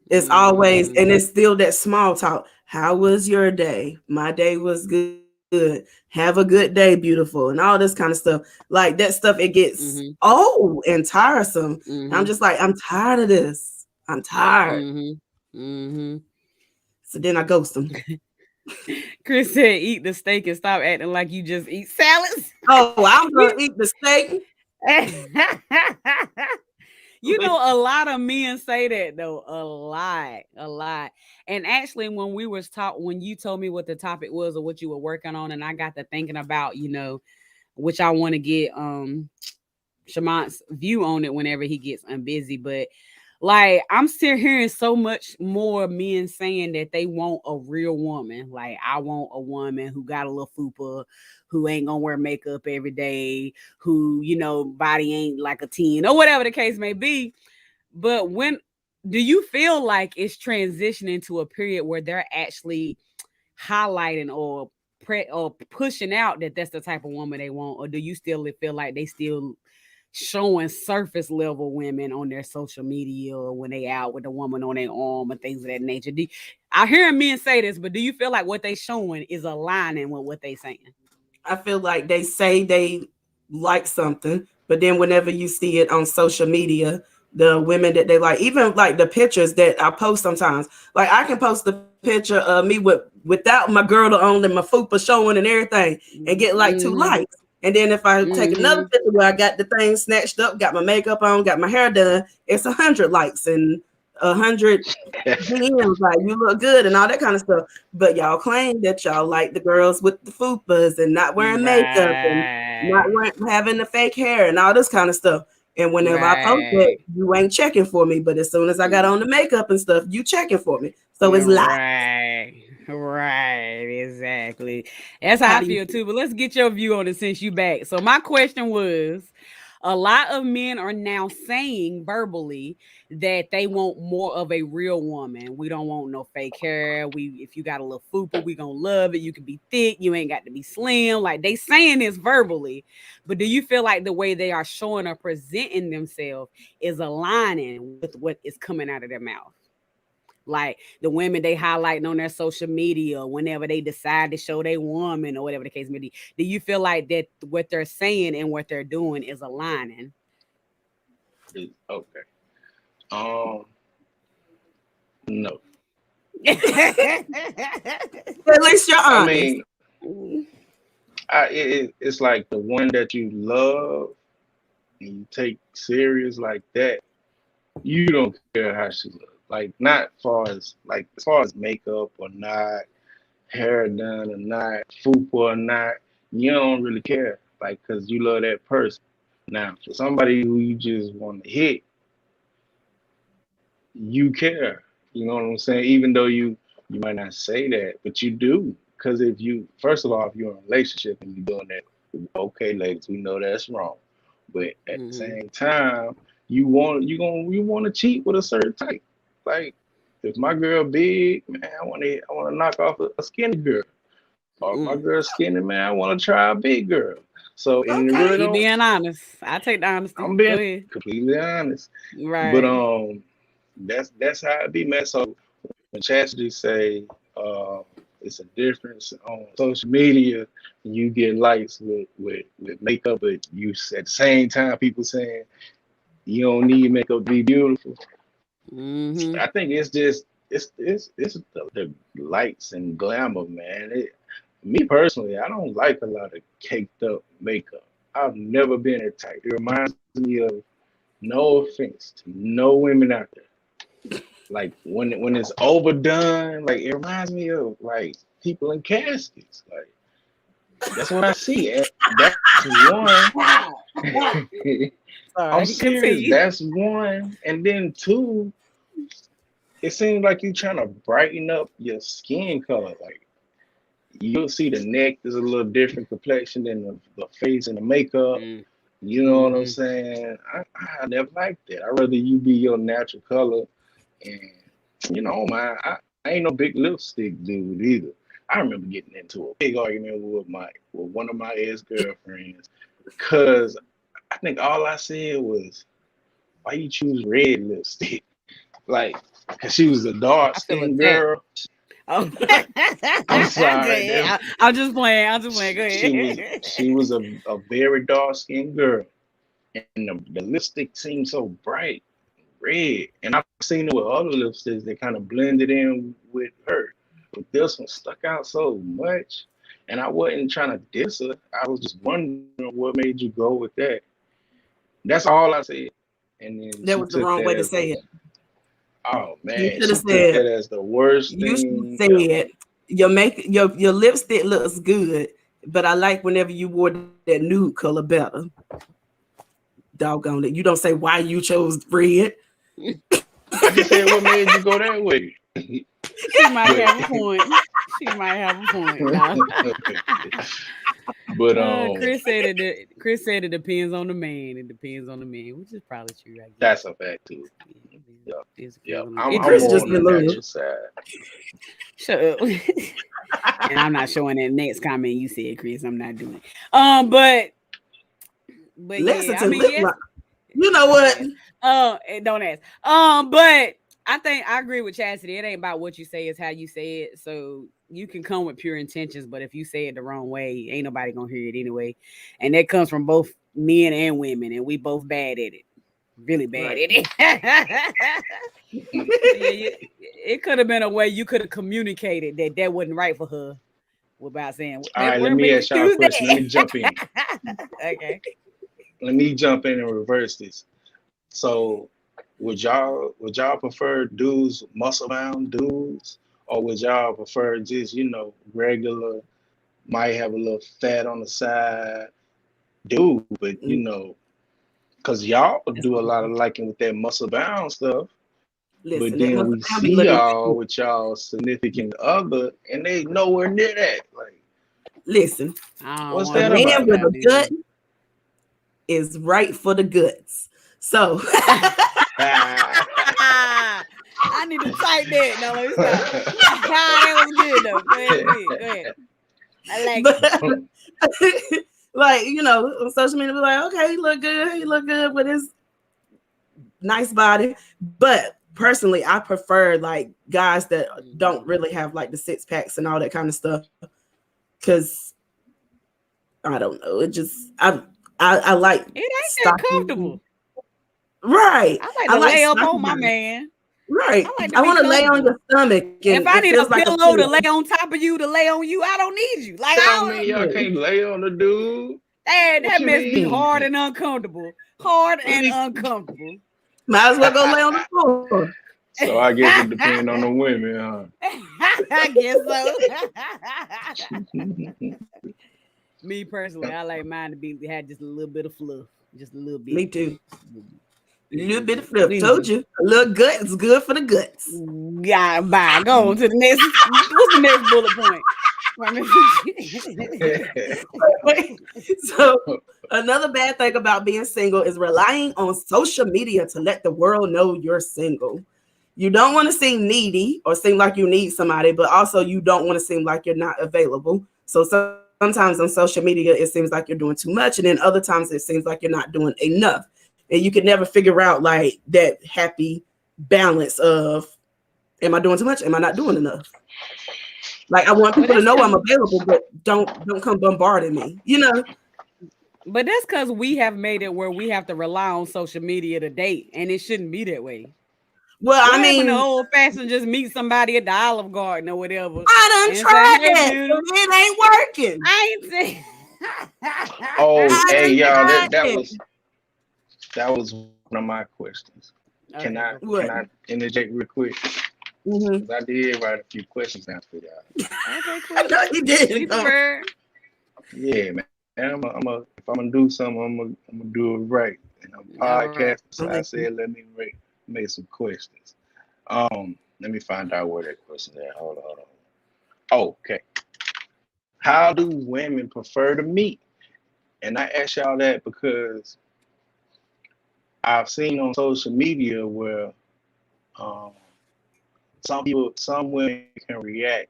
A: it's always,
B: Mm-hmm.
A: and it's still that small talk. How was your day? My day was good. Have a good day, beautiful, and all this kind of stuff. Like that stuff, it gets
B: Mm-hmm.
A: old and tiresome. And I'm
B: Mm-hmm.
A: just like, I'm tired of this. I'm tired.
B: Mm-hmm. Mm-hmm.
A: So then I ghost them.
B: Chris said, "Eat the steak and stop acting like you just eat salads."
A: Oh, I'm gonna
B: you,
A: eat the steak.
B: you know, a lot of men say that though. A lot. And actually, when you told me what the topic was or what you were working on, and I got to thinking about, which I want to get Shemont's view on it whenever he gets unbusy. But like I'm still hearing so much more men saying that they want a real woman. Like I want a woman who got a little fupa, who ain't gonna wear makeup every day, who, body ain't like a 10 or whatever the case may be. But when do you feel like it's transitioning to a period where they're actually highlighting or pushing out that that's the type of woman they want, or do you still feel like they still showing surface level women on their social media or when they out with a woman on their arm and things of that nature? I hear men say this, but do you feel like what they showing is aligning with what they saying?
A: I feel like they say they like something, but then whenever you see it on social media, the women that they like, even like the pictures that I post sometimes, like I can post the picture of me without my girdle on and my fupa showing and everything, and get like two
B: Mm-hmm.
A: likes. And then if I take another
B: Mm-hmm.
A: picture where I got the thing snatched up, got my makeup on, got my hair done, it's 100 likes and 100 DMs like you look good and all that kind of stuff. But y'all claim that y'all like the girls with the fupas and not wearing makeup and not
B: Right.
A: wearing, having the fake hair and all this kind of stuff. And whenever I post that,
B: Right.
A: you ain't checking for me. But as soon as I got on the makeup and stuff, you checking for me. So it's lies.
B: Right. Right. Exactly. That's how
A: How
B: I
A: do you
B: feel too. But let's get your view on it since you back. So my question was, a lot of men are now saying verbally that they want more of a real woman. We don't want no fake hair. If you got a little fupa, we gonna love it. You can be thick. You ain't got to be slim. Like they saying this verbally, but do you feel like the way they are showing or presenting themselves is aligning with what is coming out of their mouth? Like the women they highlighting on their social media whenever they decide to show they woman or whatever the case may be. Do you feel like that what they're saying and what they're doing is aligning?
C: Okay. Um, no.
A: At least you're
C: I
A: honest.
C: mean, it's like the one that you love and you take serious like that. You don't care how she looks. Like not as far as makeup or not, hair done or not, fupa or not. You don't really care. Like, cause you love that person. Now, for somebody who you just want to hit, you care. You know what I'm saying? Even though you might not say that, but you do. Because if you first of all, if you're in a relationship and you're doing that, okay, ladies, we know that's wrong. But at the
B: Mhm.
C: same time, you want to cheat with a certain type. Like if my girl big, man, I want to knock off a skinny girl. Or if my
B: Mm.
C: girl skinny, man, I want to try a big girl. So and it
A: Okay.
C: really
B: You
C: don't.
B: being honest. I take the honesty.
C: I'm
B: Go
C: being
B: ahead.
C: completely honest. But
B: Right.
C: that's how it be, man. So when Chastity say it's a difference on social media, you get likes with makeup, but you at the same time people saying you don't need makeup to be beautiful.
B: Mm-hmm.
C: I think it's just it's the lights and glamour, man. Me personally, I don't like a lot of caked up makeup. I've never been that type. It reminds me of, no offense to no women out there. Like when it's overdone, like it reminds me of like people in caskets. Like that's what I see. And that's one. I'm
B: Sorry.
C: serious.
B: Continue.
C: That's one. And then two, it seems like you're trying to brighten up your skin color. Like you'll see the neck is a little different complexion than the face and the makeup. You know what I'm
B: Mm-hmm.
C: saying? I never liked that. I'd rather you be your natural color. And man, I ain't no big lipstick dude either. I remember getting into a big argument with one of my ex girlfriends because I think all I said was, "Why you choose red lipstick?" Like, cause she was a dark
B: I feel
C: skinned
B: attacked.
C: girl.
B: Oh,
C: I'm
B: go
C: sorry,
B: ahead. I'm just playing. I'm just playing. Go
C: she
B: ahead.
C: was a very dark skinned girl, and the lipstick seemed so bright red. And I've seen it with other lipsticks that kind of blended in with her. But this one stuck out so much. And I wasn't trying to diss her. I was just wondering what made you go with that. That's all I said. And then
A: That
C: she
A: was the
C: took
A: wrong
C: that
A: way to
C: as
A: say it.
C: oh
A: You
C: man,
A: should have
C: she took
A: said,
C: that as the worst
A: you should have
C: thing ever.
A: said, your lipstick looks good, but I like whenever you wore that nude color better. Doggone it. You don't say why you chose red.
C: I just said what made you go that way.
B: She might
C: but
B: have a point. She might have a point. No.
C: but
B: Chris said it depends on the man. It depends on the man, which is probably true, I guess.
C: that's a fact too.
B: Yeah,
C: Yep.
B: it depends
C: Yep.
B: on the man.
C: I'm
B: It
C: I'm
A: Chris
B: Chris,
C: more
A: just
C: on
A: in
C: the
A: love.
C: natural side.
B: shut up. And I'm not showing that next comment you said, Chris. I'm not doing it. But yeah, I
A: Lexington
B: mean,
A: lip
B: yes.
A: lock. You know
B: Don't
A: what?
B: ask. And don't ask. But I think I agree with Chastity. It ain't about what you say, it's how you say it. So you can come with pure intentions, but if you say it the wrong way, ain't nobody gonna hear it anyway. And that comes from both men and women, and we both bad at it. Really bad
A: Right.
B: at it. So yeah, it could have been a way you could have communicated that that wasn't right for her without saying
C: All
B: that
C: right, let
B: word
C: me
B: made
C: ask
B: you
C: y'all a
B: choose
C: question. Let me
B: that.
C: jump in.
B: Okay.
C: Let me jump in and reverse this. So, would y'all prefer dudes, muscle bound dudes, or would y'all prefer just regular, might have a little fat on the side dude, but
A: Mm,
C: cause y'all
A: that's
C: do a lot
A: good.
C: of liking with that muscle bound stuff, but
A: Listen, that
C: then
A: must
C: we
A: be
C: see
A: looking
C: y'all
A: good.
C: with y'all significant other, and they nowhere near that. Like,
A: Listen,
B: I don't
C: what's
B: want
A: a
B: to
C: that
B: be
A: man
C: about?
B: muscle
A: with a
B: bound
A: gut
B: dude.
A: is right for the goods. So
B: I need to type that. No, let me stop. That was good though. Go ahead, good. Go ahead. I like
A: but
B: it.
A: like, on social media, be like, okay, he look good with his nice body. But personally, I prefer like guys that don't
B: Mhm.
A: really have like the six packs and all that kind of stuff. Cause I don't know. It just I like
B: It ain't that
A: stocky.
B: comfortable.
A: Right.
B: I like
A: I
B: to
A: like
B: lay up
A: soccer
B: on my
A: ball.
B: man.
A: Right.
B: I like to
A: I
B: be
A: want to lay on
B: comfortable.
A: your stomach
B: If
A: and
B: I
A: it
B: need a
A: feels like a
B: pillow to
A: pillow.
B: lay on top of you to lay on you, I don't need you. Like
C: Tell
B: I
C: me
B: don't.
C: y'all can't lay on the dude. What
B: That
C: you
B: must be hard
C: mean?
B: and uncomfortable. Hard
C: Let
B: and
C: me.
B: uncomfortable.
A: Might as well go lay on the floor.
C: So I guess it depends on the women,
B: I guess so.
C: huh?
B: Me personally, I like mine to be had just a little bit of fluff, just a little bit.
A: Me too. A
B: Just a
A: little
B: little
A: bit of
B: bit.
A: flip. Told
B: Anywho,
A: you. A little guts good for the guts.
B: yeah, bye. Go on to the next. What's the next bullet point?
A: So another bad thing about being single is relying on social media to let the world know you're single. You don't want to seem needy or seem like you need somebody, but also you don't want to seem like you're not available. So sometimes on social media, it seems like you're doing too much, and then other times it seems like you're not doing enough. And you can never figure out like that happy balance of, am I doing too much? Am I not doing enough? Like I want
B: Well,
A: people to
B: that's
A: know
B: because,
A: I'm available, but don't come bombarding me. You know?
B: but that's because we have made it where we have to rely on social media to date, and it shouldn't be that way.
A: Well, I
B: What happened to
A: mean,
B: old fashioned just meet somebody at the Olive Garden or whatever
A: I done
B: and say,
A: tried
B: "Hey,
A: that.
B: beautiful."
A: It ain't working.
B: I ain't saying.
C: Oh,
A: I
C: hey
A: done
C: y'all,
A: tried it.
C: that was one of my questions. Can
B: Okay,
C: I
B: go for
C: can
A: What?
B: it.
C: I interject real quick?
A: Mm-hmm.
C: Because I did write a few questions down for y'all.
B: Okay,
A: I
B: cool.
A: know you did.
B: Be prepared.
C: Yeah, man. If I'm gonna do something, I'm gonna do it right. And I'm
B: All right.
C: podcasting, so I said let me make some questions. Let me find out where that question is at. Hold on. Oh, okay. How do women prefer to meet? And I ask y'all that because I've seen on social media where um, some women can react.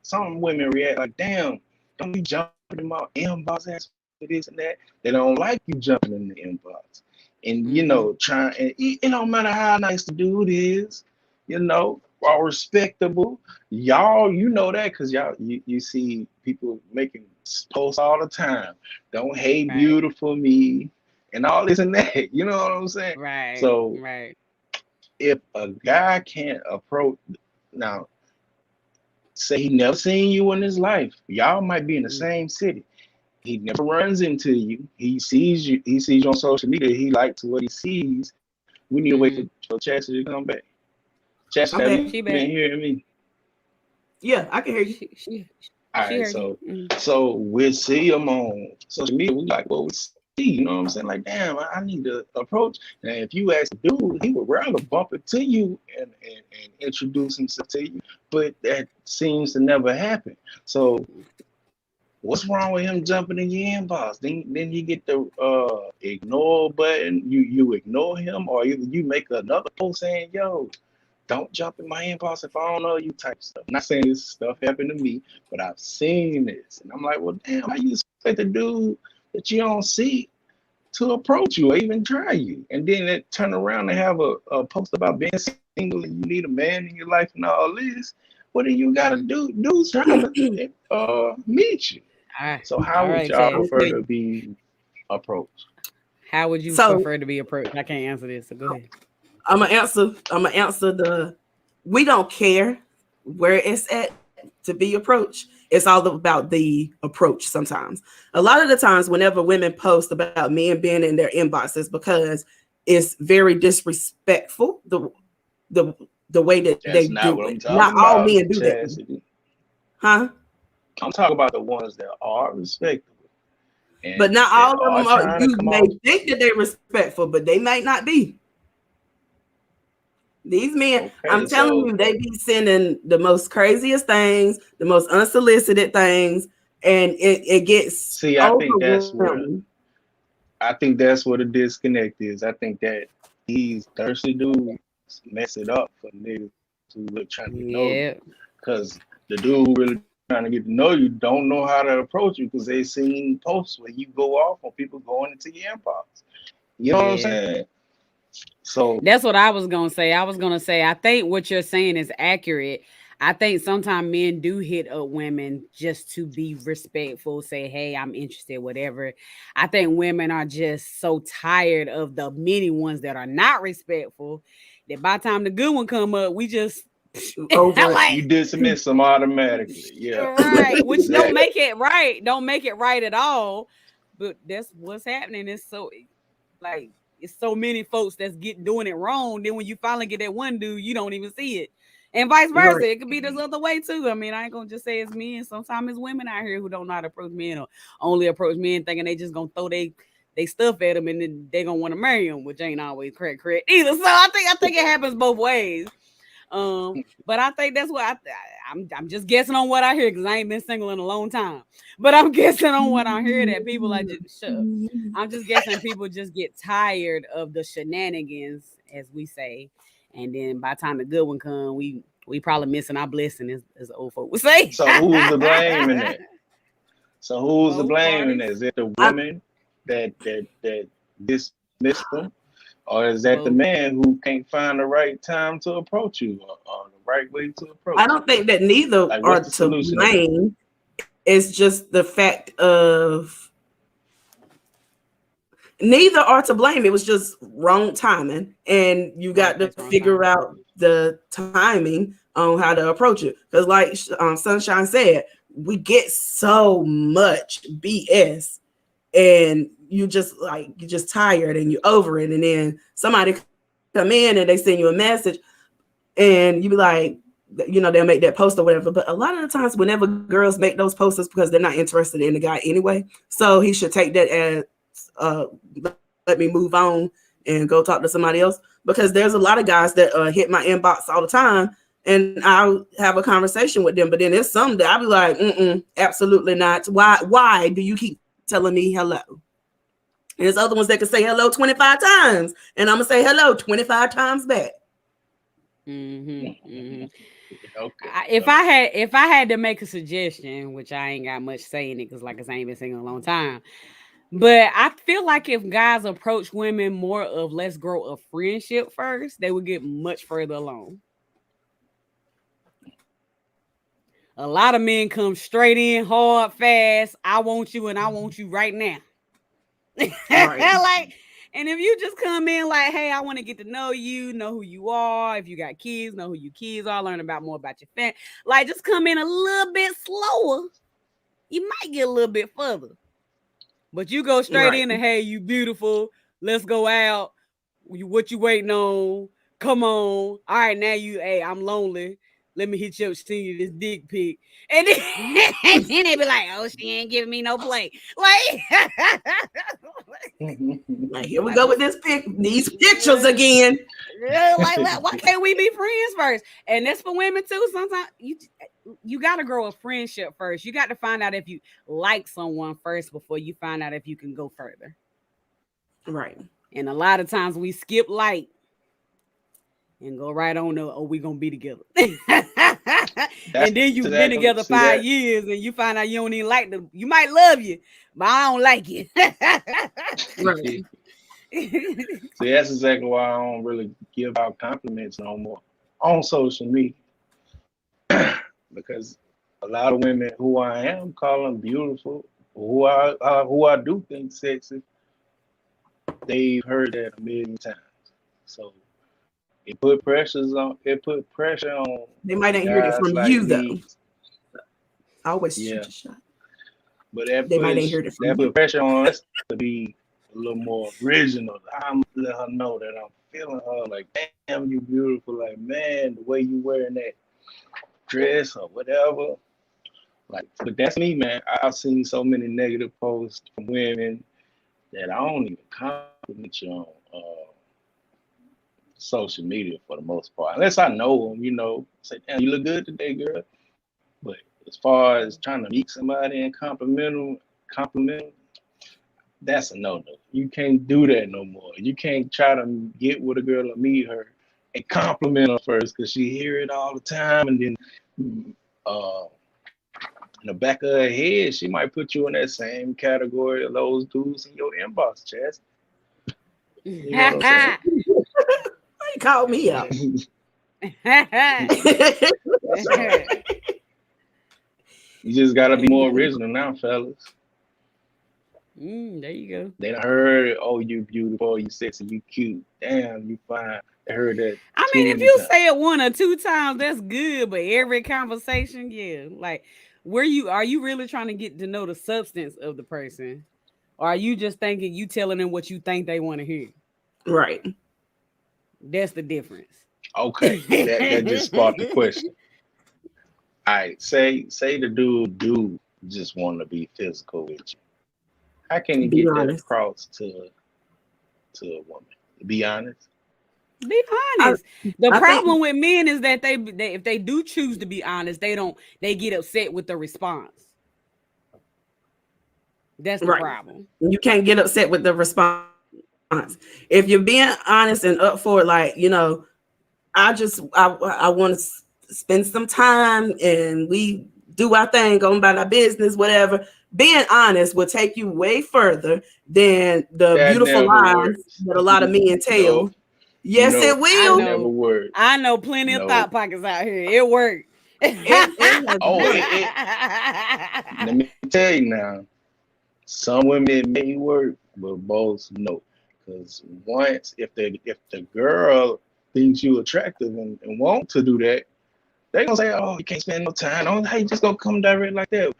C: Some women react like, "Damn, don't be jumping in my inbox asking for this and that." They don't like you jumping in the inbox, and
B: Mm-hmm.
C: trying. And it don't matter how nice the dude is, or respectable. Y'all, you know that because you see people making posts all the time. Don't hate
B: Right.
C: beautiful me and all this and that. You know what I'm saying?
B: Right.
C: So
B: Right.
C: if a guy can't approach now, say he never seen you in his life, y'all might be in the
B: Mm-hmm.
C: same city. He never runs into you. He sees you on social media. He likes what he sees. We need to wait
B: Mm-hmm.
C: for Chastity to come back. Chastity,
A: I'm
C: have
A: back.
C: you
B: She
C: been
B: back.
C: hearing me?
A: Yeah, I can hear you.
B: She she
C: All
B: she
C: right,
B: heard you.
C: so
B: Mm-hmm.
C: so we see him on social media. We like what we see. You know what I'm saying? Like, damn, I need to approach. And if you ask a dude, he would rather bump it to you and introduce himself to you. But that seems to never happen. So what's wrong with him jumping in your inbox? Then you get the ignore button. You ignore him, or you make another post saying, "Yo, don't jump in my inbox if I don't know you," type stuff. I'm not saying this stuff happened to me, but I've seen this, and I'm like, well, damn, how you expect a dude that you don't see to approach you or even try you, and then it turn around and have a post about being single and you need a man in your life and all this? What do you gotta
B: Mm-hmm.
C: do? Dude's trying to meet you.
B: All right.
C: So how
B: All
C: would
B: right,
C: y'all
B: Chad.
C: prefer to be approached?
B: How would you
A: So
B: prefer to be approached? I can't answer this, so go ahead.
A: I'm gonna answer the we don't care where it's at to be approached. It's all about the approach sometimes. A lot of the times whenever women post about men being in their inboxes because it's very disrespectful the the way that they
C: That's not
A: do
C: what
A: it.
C: I'm
A: Not
C: talking
A: all
C: about,
A: men do that.
C: Chastity.
A: Huh?
C: I'm talking about the ones that are respectable
A: But
C: and
A: not
C: that
A: all of
C: are
A: them are,
C: trying to
A: you
C: come
A: may
C: off.
A: think that they're respectful, but they might not be. These men, I'm
C: Okay,
A: telling
C: so
A: you, they be sending the most craziest things, the most unsolicited things, and it gets
C: see,
A: overwhelming.
C: I think that's where the disconnect is. I think that these thirsty dudes mess it up for niggas who really trying to get to know them.
B: Yeah.
C: Cause the dude who really trying to get to know you don't know how to approach you because they seen posts where you go off on people going into your inbox. You know what I'm
B: Yeah.
C: saying? So
B: That's what I was gonna say. I was gonna say I think what you're saying is accurate. I think sometimes men do hit up women just to be respectful, say, hey, I'm interested, whatever. I think women are just so tired of the many ones that are not respectful that by the time the good one come up, we just
A: Over it.
B: like
C: You dismiss them automatically. Yeah,
B: right, which don't
C: exactly.
B: make it right, don't make it right at all. But that's what's happening. It's so like it's so many folks that's doing it wrong. Then when you finally get that one dude, you don't even see it. And vice
A: Right.
B: versa. It could be this other way too. I mean, I ain't gonna just say it's men. Sometimes it's women out here who don't know how to approach men or only approach men thinking they just gonna throw they stuff at them and then they gonna want to marry them, which ain't always correct either. So I think it happens both ways. But I think that's what I'm just guessing on what I hear because I ain't been single in a long time. But I'm guessing on what I hear that people are just shut up. I'm just guessing people just get tired of the shenanigans, as we say, and then by the time the good one come, we probably missing our blessing, as old folk would say.
C: So who's the blame in that? So who's the
B: Both
C: blame in that?
B: parties,
C: Is it the
A: I,
C: woman that dismissed them, or is that the
B: both.
C: man who can't find the right time to approach you or the right way to
A: I
C: approach you?
A: don't think that neither
C: Like,
A: are
C: what's the
A: to
C: solution to that?
A: blame. It's just the fact of neither are to blame. It was just wrong timing, and you
B: Wrong
A: got to
B: place, wrong
A: figure
B: time.
A: out the timing on how to approach it. Because, like Sunshine said, we get so much BS, and you just tired and you over it, and then somebody come in and they send you a message, and you be like, they'll make that post or whatever. But a lot of the times, whenever girls make those posters because they're not interested in the guy anyway, so he should take that as uh, let me move on and go talk to somebody else. Because there's a lot of guys that hit my inbox all the time, and I'll have a conversation with them. But then there's some that I'll be like, absolutely not. Why do you keep telling me hello? And there's other ones that can say hello 25 times, and I'm gonna say hello 25 times back.
B: Mm-hmm, mm-hmm.
C: Okay.
B: If I had to make a suggestion, which I ain't got much say in it, because like I said, I ain't been single a long time. But I feel like if guys approach women more of let's grow a friendship first, they would get much further along. A lot of men come straight in, hard, fast. I want you and I want you right now.
A: Right.
B: Like, and if you just come in like, hey, I want to get to know you, know who you are. If you got kids, know who your kids are, learn about more about your family. Like, just come in a little bit slower. You might get a little bit further. But you go straight
A: Right.
B: in and hey, you beautiful. Let's go out. What you waiting on? Come on. All right, now hey, I'm lonely. Let me hit you up, send you this dick pic. And then, and then they be like, oh, she ain't giving me no play. Like,
A: Like, here we
B: like
A: go with
B: what's
A: these pictures again.
B: like why can't we be friends first? And that's for women too. Sometimes you got to grow a friendship first. You got to find out if you like someone first before you find out if you can go further.
A: Right.
B: And a lot of times we skip light and go right on to, oh, we gonna be together.
C: That's
B: And then you've been
C: exactly,
B: together
C: see
B: 5 years and you find out you don't even like them. You might love you, but I don't like you.
A: Right.
C: see that's exactly why I don't really give out compliments no more on social media because a lot of women who I am calling beautiful, who I do think sexy, they've heard that a million times. So it put pressure on
A: They might ain't heard it
C: guys
A: from
C: like
A: you though.
C: me.
A: I always shoot
C: Yeah,
A: your shot.
C: but
A: They might ain't heard it from
C: that
A: you.
C: put pressure on us to be a little more original. I'm let her know that I'm feeling her. Like, damn, you beautiful. Like, man, the way you wearing that dress or whatever. Like, but that's me, man. I've seen so many negative posts from women that I don't even compliment you on social media for the most part, unless I know them. Say, damn, you look good today, girl. But as far as trying to meet somebody and compliment them, that's a no-no. You can't do that no more. You can't try to get with a girl or meet her and compliment her first because she hear it all the time, and then uh, in the back of her head, she might put you in that same category of those dudes in your inbox, Chaz. You know what I'm
A: Why you call me out?
C: saying?
A: Right.
C: So you just gotta be more original now, fellas.
B: There you go.
C: They done heard, oh, you beautiful, you sexy, you cute, damn, you fine. They heard that
B: I
C: too
B: mean, if
C: many
B: you
C: times.
B: say it 1 or 2 times, that's good. But every conversation, yeah, like, are you really trying to get to know the substance of the person, or are you just thinking you telling them what you think they want to hear?
A: Right.
B: That's the difference.
C: Okay, that just sparked the question. All right, say the dude just want to be physical with you. How can you
A: Be
C: get that
A: honest.
C: across to a woman? Be honest.
B: Be
A: I,
B: honest. The
A: I think
B: problem with men is that they if they do choose to be honest, they get upset with the response. That's the
A: right.
B: problem.
A: You can't get upset with the response. If you're being honest and up for it, like, I want to spend some time and we do our thing, going about our business, whatever. Being honest will take you way further than the
C: That
A: beautiful
C: never
A: lies
C: works.
A: that a lot of men
C: No,
A: tell. Yes, it
C: no,
B: I
C: that
A: will.
C: never
B: know.
C: works.
B: I know plenty of
C: No.
B: thought pockets out here. It worked.
A: It has
C: Oh,
A: worked.
C: let me tell you now. Some women it may work, but most no. Because once if the girl thinks you attractive and want to do that, they gonna say, "Oh, you can't spend no time. Oh, hey, just gonna come direct like that.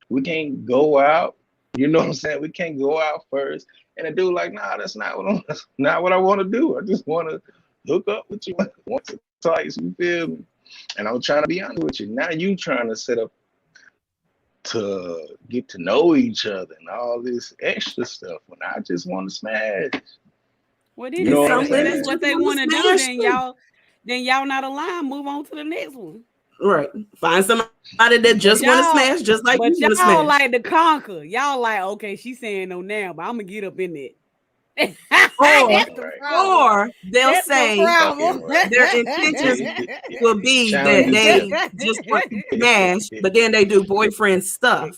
C: We can't go out. You know what I'm saying? We can't go out first." And the dude like, "Nah, that's not what I want to do. I just want to hook up with you once or twice. You feel me? And I'm trying to be honest with you. Now you trying to set up to get to know each other and all this extra stuff when I just want to smash.
B: Well,
C: You
B: then
A: And
C: know
B: if
C: what I'm
A: some
B: if
A: women
B: that's
C: saying?
B: what
A: just
B: they
A: want
B: want
A: to
B: to do,
A: smash too.
B: then y'all not aligned. Move on to the next one.
A: Right. Find somebody that
B: But
A: just want to
B: y'all,
A: smash just like
B: but
A: you want to
B: y'all
A: smash.
B: like to conquer. Y'all like, okay, she's saying no now, but I'm gonna get up in it.
A: Or
B: That's
C: Fucking
B: the
C: right.
B: problem.
A: or they'll
B: That's the
A: say
B: problem.
C: Fucking right.
A: their intentions will be that
C: Challenge
A: they
C: accepted.
A: just want to smash, but then they do boyfriend stuff.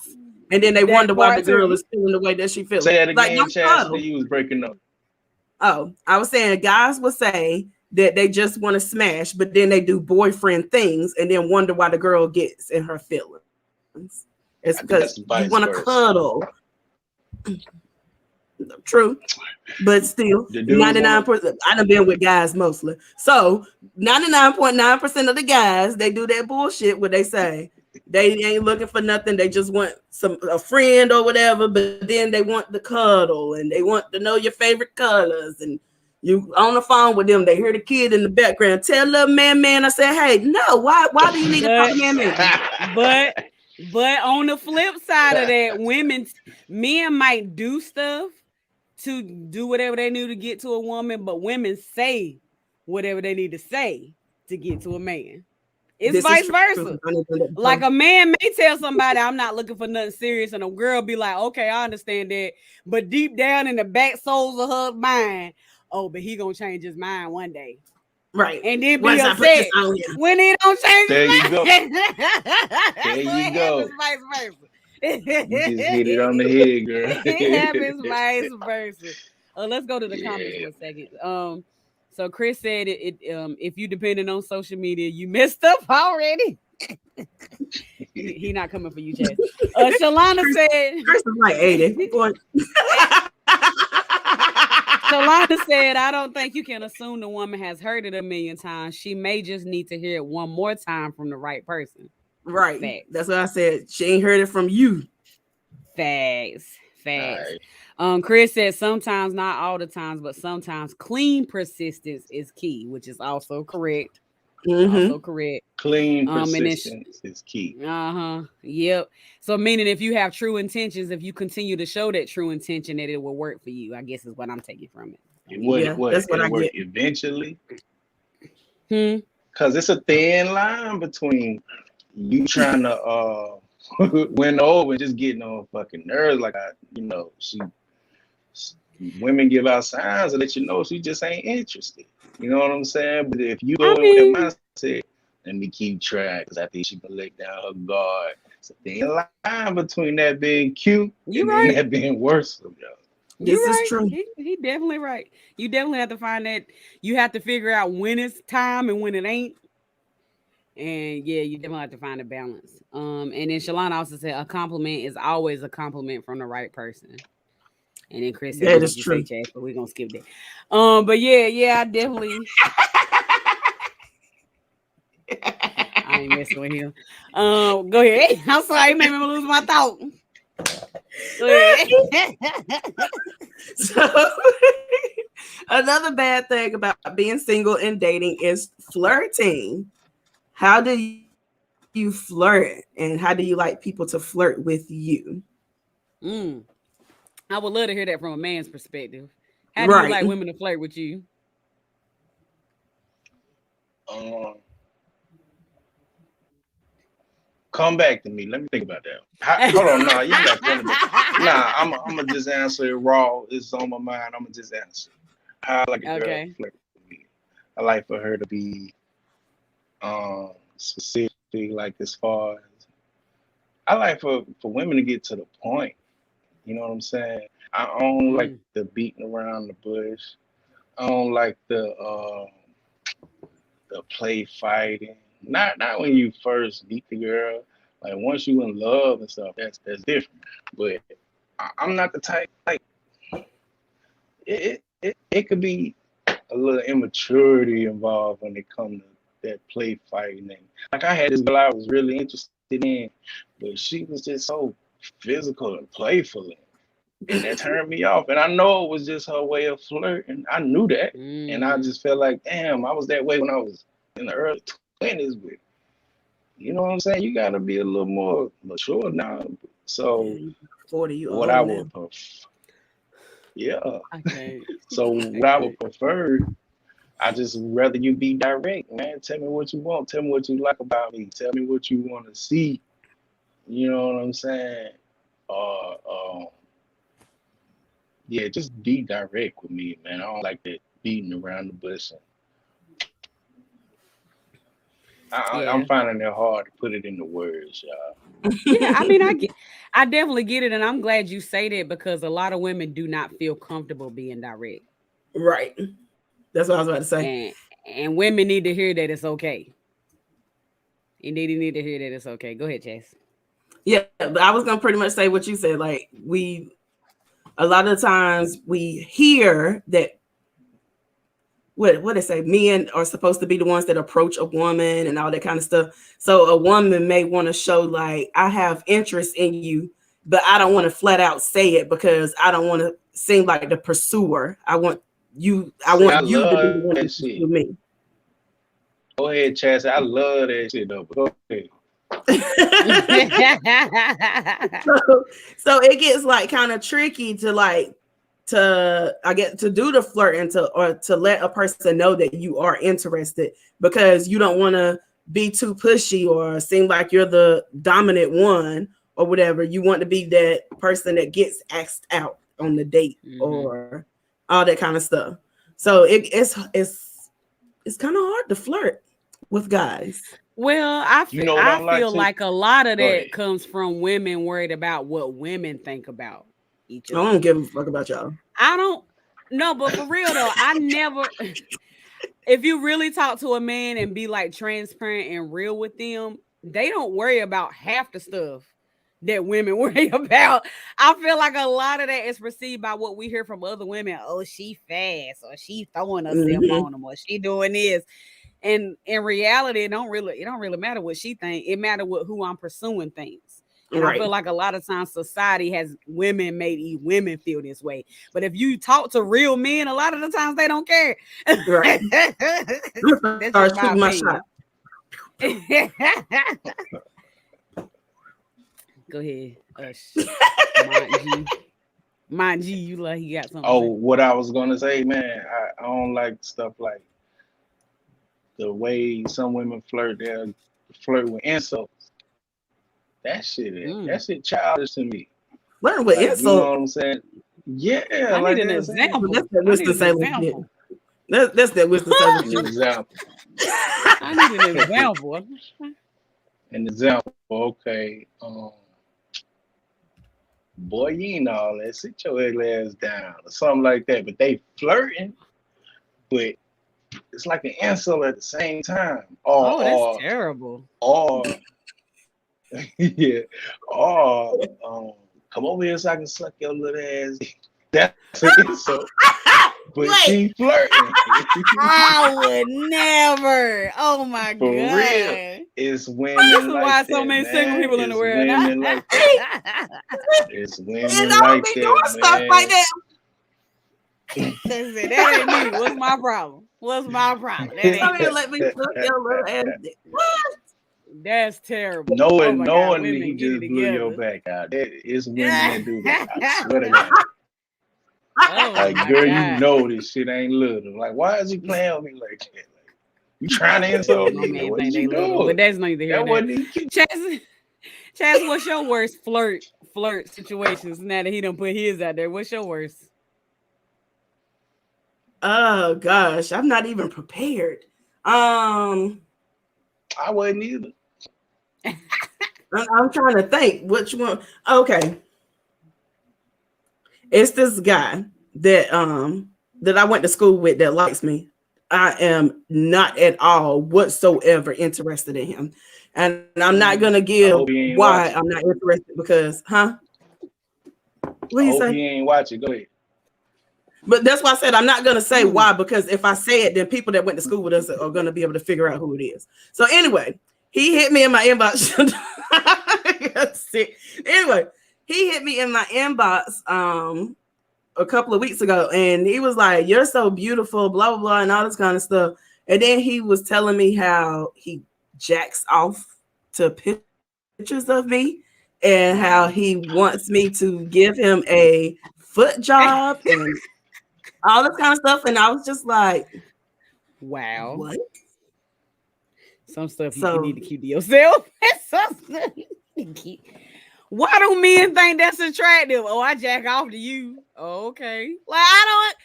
A: And then they
B: That
A: wonder why the
B: part
A: girl
B: too.
A: is feeling the way that she feels.
C: Say that
A: Like,
C: again,
A: don't
C: Chastity.
A: cuddle.
C: You was breaking up.
A: Oh, I was saying guys will say that they just want to smash, but then they do boyfriend things and then wonder why the girl gets in her feelings. It's
C: I think
A: because
C: that's
A: you
C: vice
A: want to
C: versa.
A: cuddle. True. But still,
C: The dudes want to
A: 99%. I done been with guys mostly. So 99.9% of the guys, they do that bullshit where they say they ain't looking for nothing. They just want a friend or whatever, but then they want the cuddle and they want to know your favorite colors. And you on the phone with them, they hear the kid in the background. Tell little man. I said, hey, no, why do you need to talk
B: But
A: to man?
B: but but on the flip side of that, men might do stuff to do whatever they need to get to a woman, but women say whatever they need to say to get to a man. It's
A: This is
B: vice
A: true.
B: versa.
A: I never done that
B: Like
A: before.
B: a man may tell somebody, I'm not looking for nothing serious, and a girl be like, okay, I understand that. But deep down in the back souls of her mind, oh, but he gonna change his mind one day.
A: Right.
B: And then be
A: Once I put this
B: upset
A: on you.
B: when he don't change
C: there you
B: his
C: go.
B: mind.
C: There
B: So
C: you
B: it happens
C: go.
B: vice versa.
C: You just hit it on the head,
B: It happens
C: girl.
B: vice versa. Let's go to the comments
C: Yeah.
B: for a second. So Chris said if you depended on social media, you messed up already. He not coming for you, Chaz. Shalana
A: Chris,
B: said.
A: Chris is like 80. Boy.
B: Shalana said, I don't think you can assume the woman has heard it a million times. She may just need to hear it one more time from the right person.
A: Right.
B: Facts.
A: That's what I said. She ain't heard it from you.
B: Facts.
C: All
B: Facts.
C: right.
B: Chris said sometimes, not all the times, but sometimes clean persistence is key, which is also correct.
A: Mm-hmm.
B: Also correct.
C: Clean
B: And then
C: persistence is key.
B: Yep. So meaning if you have true intentions, if you continue to show that true intention, that it will work for you, I guess is what I'm taking from it.
A: Yeah, that's what
C: It'll
A: I
C: work
A: get.
C: eventually.
B: Hmm.
C: Cause it's a thin line between you trying to win over and just getting on fucking nerves. Like women give out signs to let you know she just ain't interested. You know what I'm saying? But if you
B: I
C: go in with
B: mean,
C: that mindset, let me keep trying because I think she can let down her guard. It's a thin line between that being cute
B: you
C: and then
B: right.
C: that being worse. Y'all.
B: You're
A: This is
B: right.
A: true.
B: He definitely right. You definitely have to find that. You have to figure out when it's time and when it ain't. And yeah, you definitely have to find a balance. And then Shalana also said a compliment is always a compliment from the right person. And then Chris said,
A: That
B: "What
A: is
B: did you say,
A: true.
B: Chad?" But we're gonna skip that. But yeah, I definitely I ain't messing with him. Go ahead. I'm sorry, you made me lose my thought. Go ahead.
A: So another bad thing about being single and dating is flirting. How do you flirt and how do you like people to flirt with you?
B: Mm, I would love to hear that from a man's perspective. How do you
A: Right.
B: like women to flirt with you?
C: Um, come back to me. Let me think about that. Hold on, nah, you ain't got to tell me that. Nah, I'm gonna just answer it raw. It's on my mind. I'm gonna just answer. How I like a girl to
B: Okay.
C: flirt with me. I like for her to be specific, like as far as I like for women to get to the point. You know what I'm saying? I don't like
B: Mm,
C: the beating around the bush. I don't like the play fighting. Not when you first meet the girl. Like once you in love and stuff, that's different. But I'm not the type like it could be a little immaturity involved when it comes to that play fighting. And like I had this girl I was really interested in, but she was just so physical and playful, and that turned me off. And I know it was just her way of flirting. I knew that, and I
B: mm,
C: just felt like, damn, I was that way when I was in the early 20s. But you know what I'm saying? You got to be a little more mature now.
A: Yeah,
C: So
A: you 40, you
C: what
A: old
C: I
A: now.
C: would yeah.
B: I can't.
C: So
B: I
C: what I
B: can't.
C: would prefer, I just rather you be direct, man. Tell me what you want. Tell me what you like about me. Tell me what you want to see. You know what I'm saying? Uh, um, yeah, just be direct with me, man. I don't like that beating around the bush. And I'm
B: Yeah.
C: finding it hard to put it into words, y'all.
B: Yeah, I mean, I definitely get it, and I'm glad you say that because a lot of women do not feel comfortable being direct,
A: Right. That's what I was about to say.
B: and women need to hear that it's okay. And they need to hear that it's okay. Go ahead, Chase.
A: Yeah, but I was gonna pretty much say what you said. Like we a lot of times we hear that what they say men are supposed to be the ones that approach a woman and all that kind of stuff. So a woman may want to show like I have interest in you, but I don't want to flat out say it because I don't want to seem like the pursuer. I
C: See, I
A: want you to be
C: love
A: the one
C: that
A: to
C: shit.
A: pursue me.
C: Go ahead, Chaz. I love that shit though. But go ahead.
A: so, so it gets like kind of tricky to like to I get to do the flirt and to or to let a person know that you are interested because you don't want to be too pushy or seem like you're the dominant one or whatever. You want to be that person that gets asked out on the date
B: Hmm.
A: or all that kind of stuff. So it's kind of hard to flirt with guys.
B: Well,
C: You know what
B: I
C: I'm like
B: feel
C: too?
B: like a lot of
C: Go
B: that
C: ahead.
B: comes from women worried about what women think about each
A: I
B: other.
A: don't give a fuck about y'all.
B: I don't no, but for real though, I never if you really talk to a man and be like transparent and real with them, they don't worry about half the stuff that women worry about. I feel like a lot of that is perceived by what we hear from other women. Oh, she fast, or she throwing herself
A: Hmm.
B: on them, or she doing this. And in reality, it don't really matter what she think. It matter what who I'm pursuing things. And I feel
A: Right.
B: like a lot of times society has women made women feel this way. But if you talk to real men, a lot of the times they don't care.
A: Right. I'm gonna
B: That's
A: start
B: just my
A: shooting my shot.
B: opinion. Go ahead. Mind G. Mind G, you like he got something to
C: Oh,
B: say.
C: what I was gonna say, man. I don't like stuff like the way some women flirt. They flirt with insults.
B: Mm.
C: That shit childish to me.
A: Learn with
C: Like, you know
A: insult.
C: what I'm saying? Yeah,
B: I need
C: like
B: an
C: they're saying
A: That's
B: example.
A: that
B: I need
A: Winston
B: an
A: Salem shit.
B: example.
A: That's that Winston Salem
C: an
A: shit.
C: example.
B: I need an example.
C: An example. Okay. Boy, you ain't all that. Sit your ugly ass down or something like that. But they flirting, but it's like an insult at the same time.
B: Oh, that's terrible.
C: Or yeah, or come over here so I can suck your little ass. That's an insult. But
A: Wait.
C: she flirting.
B: I would never. Oh my
C: For
B: god.
C: real. It's women
B: This is
C: like
B: why
C: that,
B: so many
C: man.
B: single people in the
C: It's
B: world.
C: women like that. It's
A: And
C: women
A: I don't
C: like
A: be doing
C: that,
A: stuff
C: man.
A: like that.
B: They said, that ain't me. What's my problem? What's my problem? That
A: Come
B: ain't
A: here,
B: me.
A: let me suck your little ass. What?
B: That's terrible. Oh my god,
C: Knowing he
B: women, get it
C: just blew your
B: together.
C: back out. It's women that do that. I swear to God.
B: Oh
C: Like,
B: my
C: girl, you
B: god.
C: know this shit ain't little. Like, why is he playing with me like that? Like, you trying to insult
B: My
C: me?
B: man
C: What
B: think
C: is
B: they
C: you
B: little,
C: doing?
B: but that's neither here
C: That
B: nor
C: wasn't
B: there.
C: even.
B: Chaz, what's your worst flirt situations now that he done put his out there? What's your worst?
A: Oh gosh, I'm not even prepared.
C: I wasn't either.
A: I'm trying to think which one. Okay, it's this guy that I went to school with that likes me. I am not at all whatsoever interested in him, and I'm not gonna
C: I
A: give
C: hope he ain't
A: why
C: watching.
A: I'm not interested because, huh? What do
C: I
A: you
C: hope
A: say?
C: he ain't watching. Go ahead.
A: But that's why I said I'm not gonna say why, because if I say it, then people that went to school with us are gonna be able to figure out who it is. So anyway, he hit me in my inbox. Anyway, he hit me in my inbox a couple of weeks ago, and he was like, "You're so beautiful," blah blah blah, and all this kind of stuff. And then he was telling me how he jacks off to pictures of me, and how he wants me to give him a foot job and all this kind of stuff. And I was just like,
B: Wow.
A: what?
B: Some stuff you
A: So
B: need to keep to yourself. Some stuff you need to keep. Why do men think that's attractive? Oh, I jack off to you. Oh, okay. Like, I don't.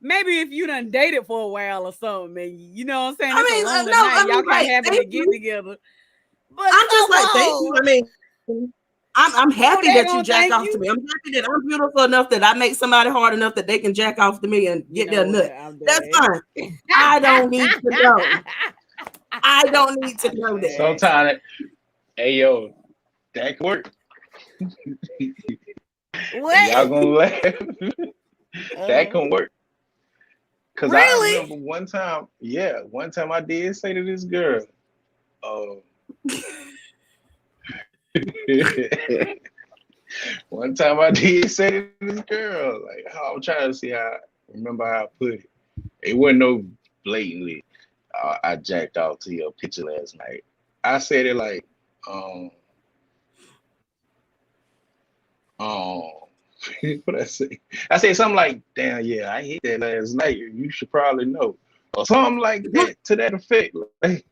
B: Maybe if you done dated for a while or something, man, you know what I'm saying?
A: I
B: It's
A: mean,
B: a lonely
A: no,
B: night.
A: I mean,
B: Y'all
A: like,
B: can't happen to
A: thank
B: get
A: you.
B: together. But
A: I'm just
B: come
A: like, thank you.
B: on.
A: I mean, I'm happy
B: they
A: that you
B: gonna
A: jack
B: thank
A: off
B: you.
A: to me. I'm happy that I'm beautiful enough that I make somebody hard enough that they can jack off to me and
B: You
A: get
B: know
A: their
B: what?
A: nut.
B: I'm
A: That's
B: dead.
A: fine. I don't need to know. I don't need to
B: I'm
A: know that.
B: dead.
C: Sometimes, hey yo, that can work.
B: What?
C: Y'all gonna laugh. That can work. Cause I
B: Really?
C: remember one time I did say to this girl, one time I did say to this girl, like, I'm trying to see remember how I put it. It wasn't no blatantly, I jacked off to your picture last night. I said it like, what I say? I said something like, damn, yeah, I hit that last night. You should probably know. Or something like that, to that effect. Like,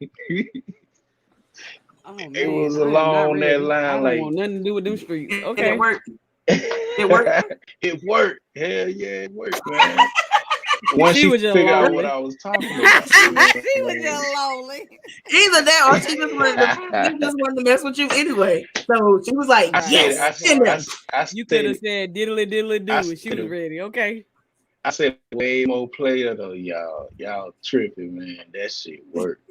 B: Oh
C: it
B: man,
C: was
B: I am not
C: along that
B: ready. I
C: line,
B: don't
C: like,
B: want nothing to do with them streets.
A: And
B: Okay.
A: it worked. It worked.
C: it worked. Hell yeah, it worked, man. Once
B: She
C: she
B: was just
C: figured out what
B: lonely.
C: I was talking about, you know what
B: She
C: I
B: was
C: mean?
B: just lonely.
A: Either that or she just wanted to mess with you anyway. So she was like,
C: I said,
A: yes, in there.
C: I
B: You could have
C: said,
B: said diddly diddly do,
C: I
B: and she was
C: said,
B: ready. Okay.
C: I said, way more player though, y'all. Y'all tripping, man. That shit worked.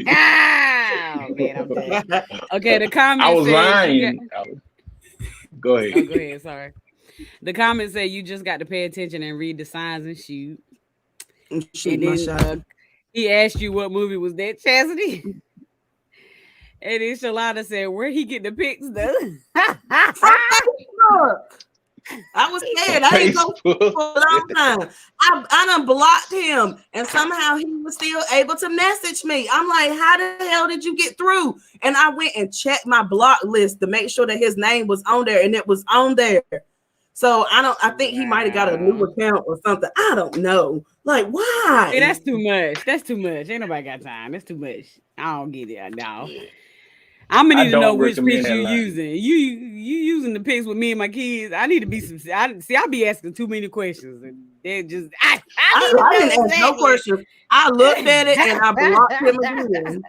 B: Ah, man, I'm dead. Okay, the
C: I
B: comment
C: was
B: says you got.
C: lying. Go ahead.
B: Oh, go ahead. Sorry. The comment say you just got to pay attention and read the signs and shoot.
A: Shoot
B: And
A: my
B: then
A: shot.
B: he asked you what movie was that, Chastity? And then Shalana said, "Where he get the pics though?"
A: From Facebook. I was scared. I ain't go for a long time. I done blocked him, and somehow he was still able to message me. I'm like, how the hell did you get through? And I went and checked my block list to make sure that his name was on there, and it was on there. So I think he might have got a new account or something. I don't know. Like, why?
B: Hey, that's too much. That's too much. Ain't nobody got time. That's too much. I don't get it. No. I'm gonna need to know which pics you using. You using the pics with me and my kids. I need to be some. I be asking too many questions, and they're just. I
A: didn't ask no questions. I looked at it and I blocked him again.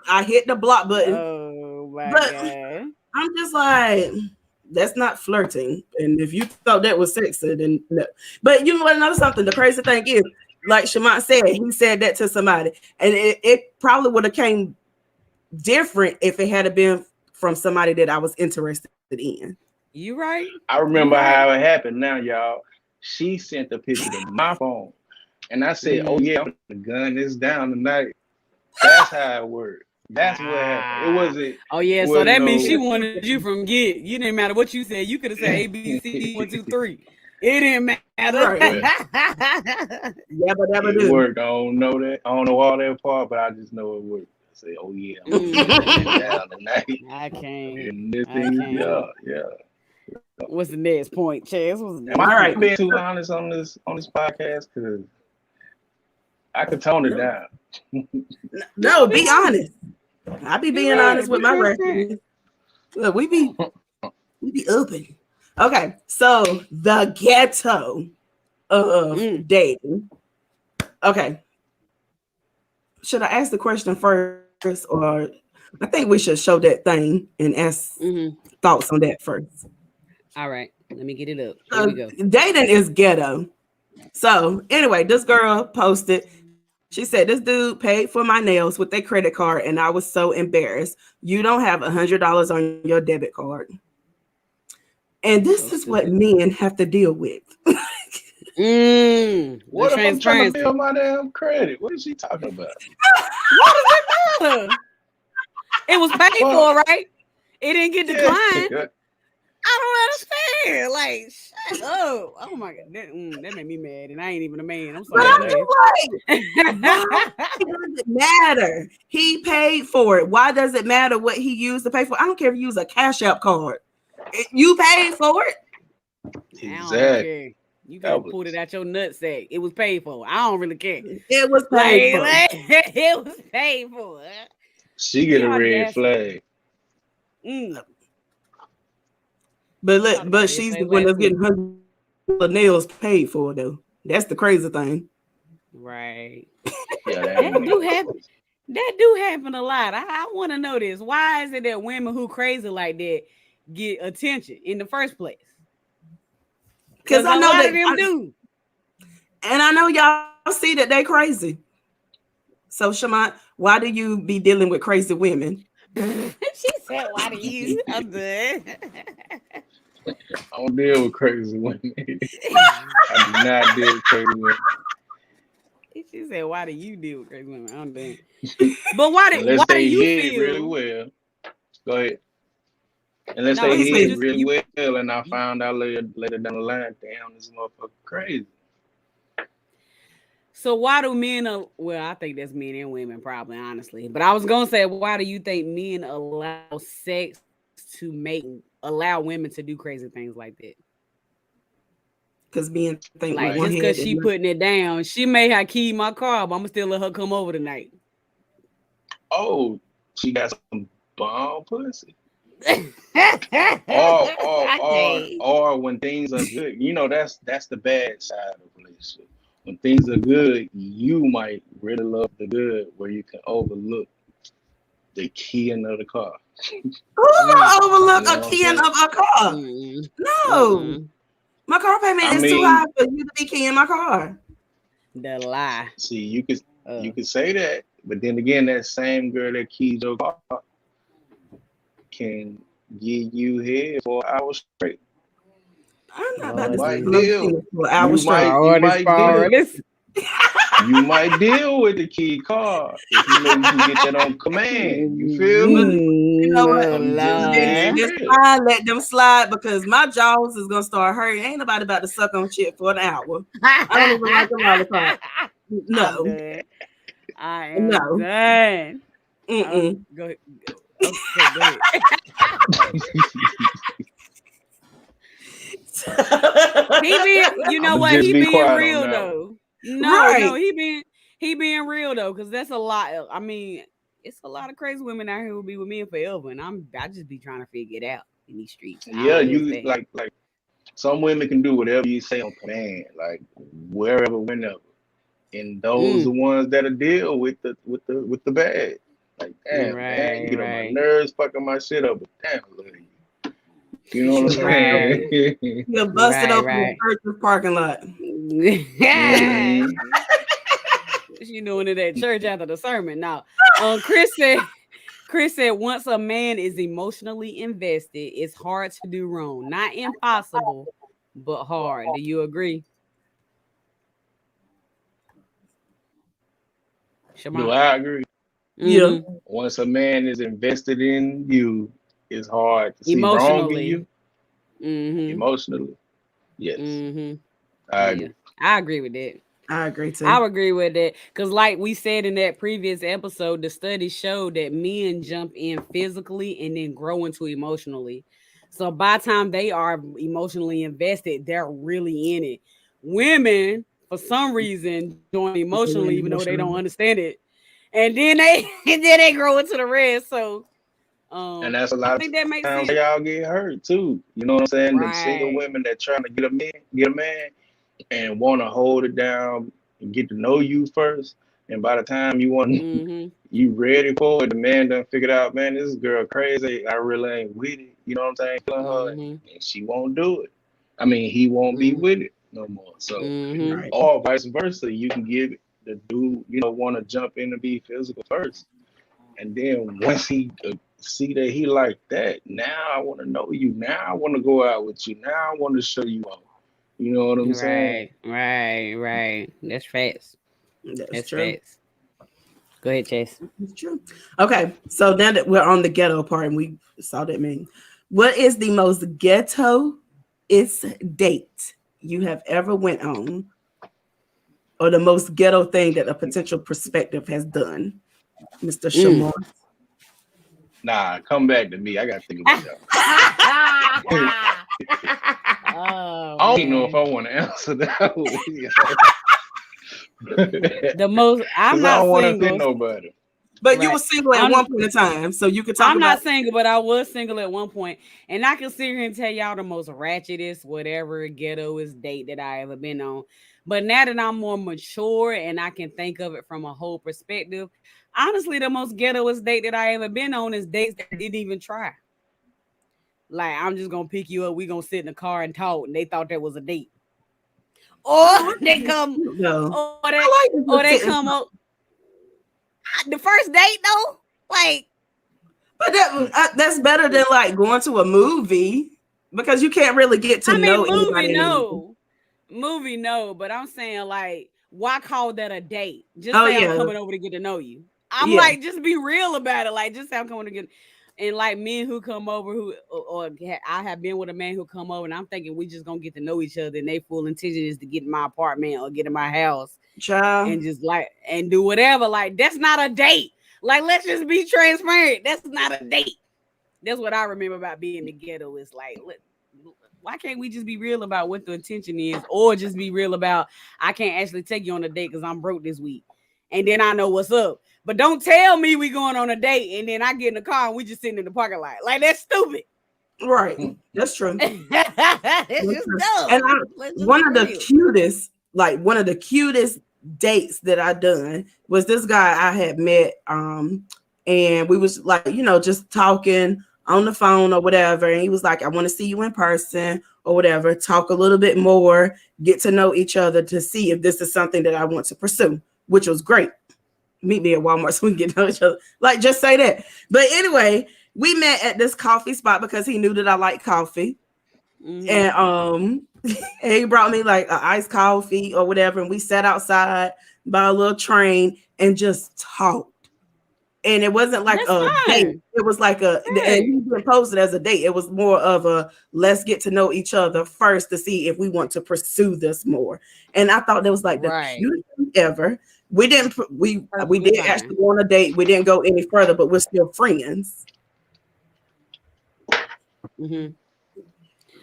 A: I hit the block button.
B: Oh my god!
A: I'm just like, that's not flirting. And if you thought that was sexy, then no. But you want to know something? The crazy thing is, like Shemont said, he said that to somebody, and it probably would have came different if it had been from somebody that I was interested in.
B: You right.
C: I remember how it happened now, y'all. She sent the picture to my phone. And I said, oh yeah, I'm gonna gun this down tonight. That's how it worked. That's what happened. It wasn't.
B: Oh yeah,
C: it
B: so that
C: wasn't
B: means she
C: no.
B: wanted you from get. You didn't matter what you said. You could have said A B C D 1 2 3. It didn't matter.
A: Right. Yeah, but never
C: It
A: do.
C: worked. I don't know that. I don't know all that part, but I just know it worked. I say, oh yeah, I'm gonna gun this down tonight.
B: I can't.
C: And this
B: I
C: thing,
B: can't.
C: yeah.
B: What's the next point, Chaz? What's the
C: Am
B: next
C: I
A: All right.
C: being too honest on this podcast? Because I could tone it down.
A: No, be honest. I be being honest with my
B: transparent.
A: record. Look, we be open. Okay, so the ghetto of dating. Okay. Should I ask the question first, or I think we should show that thing and ask thoughts on that first?
B: All right, let me get it up. Here we go.
A: Dating is ghetto. So anyway, this girl posted. She said, this dude paid for my nails with their credit card, and I was so embarrassed. You don't have $100 on your debit card. And this is what men have to deal with.
C: What if I'm trying to build my damn credit? What is she talking about?
B: What does it matter? It was paid for, right? It didn't get declined. I don't understand. Like, shut up. Oh my God. That made me mad. And I ain't even a man. I'm sorry.
A: But I'm like, why does it matter? He paid for it. Why does it matter what he used to pay for? I don't care if you use a Cash App card. You paid for it.
C: Exactly.
B: You gotta pull it out your nutsack. It was paid for. I don't really care.
A: It was paid for.
B: It was paid for.
C: She get a red flag.
A: But she's the one that's getting her nails paid for, though. That's the crazy thing.
B: Right.
C: Yeah,
B: that do happen a lot. I want to know this. Why is it that women who crazy like that get attention in the first place? Because I know that them do.
A: And I know y'all see that they crazy. So Shemont, why do you be dealing with crazy women?
B: She said, why do you? I'm good.
C: I don't deal with crazy women. I do not deal with crazy women.
B: She said, why do you deal with crazy women? I'm done. But why do you feel
C: really well? Go ahead. Unless they hit really well, and I found out later down the line, damn, this motherfucker crazy.
B: So why do men? Well, I think that's men and women, probably, honestly. But I was gonna say, why do you think men allow sex to allow women to do crazy things like that?
A: Because men think
B: like just because she putting it down, she may have keyed my car, but I'm gonna still let her come over tonight.
C: Oh, she got some bomb pussy. or when things are good, that's the bad side of a relationship. When things are good, you might really love the good, where you can overlook the keying of the car.
A: Overlook a keying of a car? No, my car payment is too high for you to be keying my car.
B: The lie.
C: See, you could say that, but then again, that same girl that keys your car can give you head for an hour straight.
A: I'm not about to
C: for an hour straight. You might deal with the key car if you know you can get that on command. You feel me?
A: You know what? Let them slide because my jaws is gonna start hurting. Ain't nobody about to suck on shit for an hour. I don't even like a lollipop. No.
B: I am done. Go ahead. Okay, go ahead. You know what? He being real though. No, he being real though, because that's a lot. I mean, it's a lot of crazy women out here who be with men forever, and I just be trying to figure it out in these streets.
C: Yeah, you like some women can do whatever you say on command, like wherever, whenever, and those are the ones that'll deal with the bad. Like, damn, man, you get on my nerves, fucking my shit up, but damn, I love you. You know what I'm saying?
A: You're busted open in the parking lot.
B: She doing it at church after the sermon. Now, Chris said, once a man is emotionally invested, it's hard to do wrong. Not impossible, but hard. Do you agree,
C: Do
B: Shemont?
C: I agree?
A: Yeah.
B: Mm-hmm.
C: Once a man is invested in you, it's hard to see wrong in
B: Emotionally.
C: you
B: Mm-hmm.
C: emotionally. Yes,
B: Mm-hmm.
C: I
B: Yeah.
C: agree.
B: I agree with that.
A: I agree too.
B: I would agree with that. Because, like we said in that previous episode, the study showed that men jump in physically and then grow into emotionally. So by the time they are emotionally invested, they're really in it. Women, for some reason, join
A: Go
B: emotionally,
A: in
B: even though they don't
A: emotionally.
B: understand it. And then they and then they grow into the rest. So
C: And that's a
B: I
C: lot of
B: think that makes
C: times
B: sense.
C: y'all get hurt too. You know what I'm saying? Them single
B: Right.
C: women that trying to get a man, and want to hold it down and get to know you first. And by the time
B: Mm-hmm.
C: you ready for it, the man done figured out, man, this girl crazy. I really ain't with it. You know what I'm saying? Feeling her,
B: Mm-hmm.
C: and she won't do it. I mean, he won't be with
B: Mm-hmm.
C: it no more. So,
B: Mm-hmm.
A: Right.
C: or vice versa, you can give the dude, want to jump in and be physical first, and then once he see that he like that, now I want to know you. Now I want to go out with you. Now I want to show you off. You know what I'm saying?
B: Right, right, right. That's facts.
A: That's
B: That's
A: true.
B: facts. Go ahead, Chase.
A: That's true. Okay, so now that we're on the ghetto part and we saw that meme, what is the most ghetto is date you have ever went on, or the most ghetto thing that a potential prospective has done, Mr.
B: Mm.
A: Shamar?
C: Nah, come back to me. I gotta think about that.
B: Oh
C: I don't even know if
B: man.
C: I want to answer that one.
B: The most I'm
C: Because I
B: not
C: don't want to offend
B: single.
C: nobody.
A: But you were
B: Right.
A: single at
B: I'm
A: one point in time, so you could talk
B: I'm
A: about.
B: not single, but I was single at one point. And I can sit here and tell y'all the most ratchetest, whatever ghettoest date that I ever been on. But now that I'm more mature and I can think of it from a whole perspective, honestly, the most ghettoest date that I ever been on is dates that I didn't even try. Like, I'm just gonna pick you up, we gonna sit in the car and talk, and they thought that was a date. Or
A: Oh,
B: they
A: that's
B: come,
A: cute, though.
B: or
A: I like
B: they
A: this
B: come
A: sitting,
B: up. The first date though, like
A: but that's better than like going to a movie because you can't really get to
B: I
A: know
B: mean, movie
A: anybody in a movie.
B: no, movie no, but I'm saying like, why call that a date? Just
A: Oh
B: say I'm
A: yeah,
B: coming over to get to know you. I'm
A: yeah,
B: like, just be real about it. Like, just say I'm coming to get. And like men who come over, I have been with a man who come over, and I'm thinking we just gonna get to know each other, and they full intention is to get in my apartment or get in my house
A: child.
B: and just like and do whatever. Like that's not a date. Like let's just be transparent. That's not a date. That's what I remember about being the ghetto. Is like, why can't we just be real about what the intention is, or just be real about I can't actually take you on a date because I'm broke this week, and then I know what's up. But don't tell me we going on a date and then I get in the car and we just sitting in the parking lot. Like that's stupid.
A: Right, that's true.
B: It's
A: That's
B: just
A: true. And
B: dumb. Let's just be
A: one of the
B: real.
A: cutest, like one of the cutest dates that I done was this guy I had met, and we was like, just talking on the phone or whatever, and he was like, I want to see you in person or whatever, talk a little bit more, get to know each other to see if this is something that I want to pursue, which was great. Meet me at Walmart so we can get to know each other. Like, just say that. But anyway, we met at this coffee spot because he knew that I like coffee.
B: Mm-hmm.
A: And and he brought me like an iced coffee or whatever, and we sat outside by a little train and just talked. And it wasn't like
B: That's
A: a date.
B: fine.
A: It was like and
B: Right.
A: he didn't post it as a date. It was more of a let's get to know each other first to see if we want to pursue this more. And I thought that was like the
B: Right.
A: cutest thing ever. We didn't we
B: Perfectly
A: did actually
B: fine.
A: go on a date. We didn't go any further, but we're still friends.
B: Mm-hmm.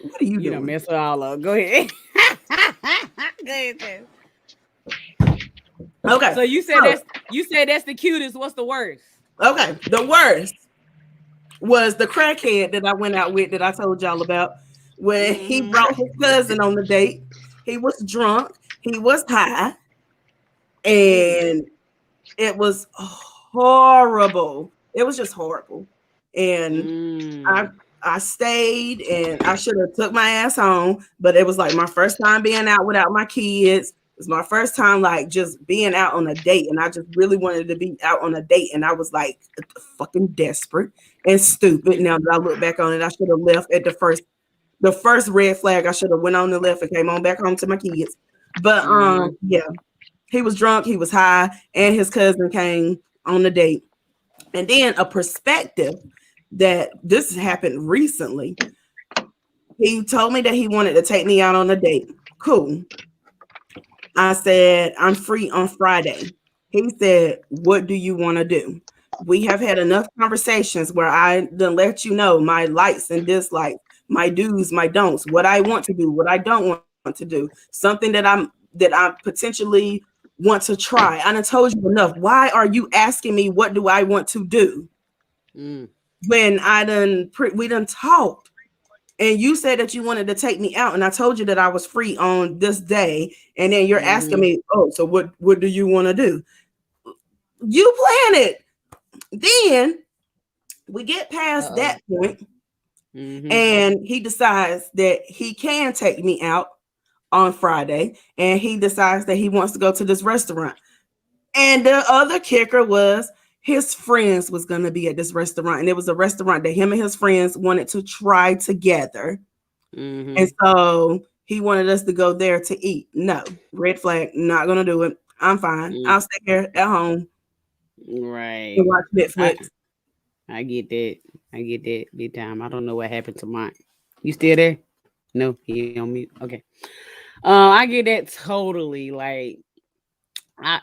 A: What are you
B: You don't
A: doing?
B: mess it all up. Go ahead. Go ahead, Tess.
A: Okay.
B: So you said that's the cutest. What's the worst?
A: Okay. The worst was the crackhead that I went out with that I told y'all about. When he
B: Mm-hmm.
A: brought his cousin on the date, he was drunk, he was high, and it was horrible. It was just horrible. And I
B: Mm.
A: I stayed and I should have took my ass home, but it was like my first time being out without my kids. was my first time like just being out on a date, and I just really wanted to be out on a date, and I was like fucking desperate and stupid. Now that I look back on it, I should have left at the first red flag. I should have went on the left and came on back home to my kids. But yeah, he was drunk, he was high, and his cousin came on the date. And then a perspective that this happened recently. He told me that he wanted to take me out on a date. Cool. I said, I'm free on Friday. He said, what do you want to do? We have had enough conversations where I done let you know my likes and dislikes, my do's, my don'ts, what I want to do, what I don't want to do, something that I potentially want to try. I done told you enough. Why are you asking me what do I want to do? When we done talked. And you said that you wanted to take me out, and I told you that I was free on this day, and then you're asking me, oh, so what do you want to do? You plan it. Then we get past that point, and he decides that he can take me out on Friday, and he decides that he wants to go to this restaurant. And the other kicker was his friends was going to be at this restaurant, and it was a restaurant that him and his friends wanted to try together. And so he wanted us to go there to eat. No, red flag, not going to do it. I'm fine. I'll stay here at home.
B: Right.
A: And watch Netflix.
B: I get that. I get that big time. I don't know what happened to mine. You still there? No, he on mute. Okay. I get that totally. Like, I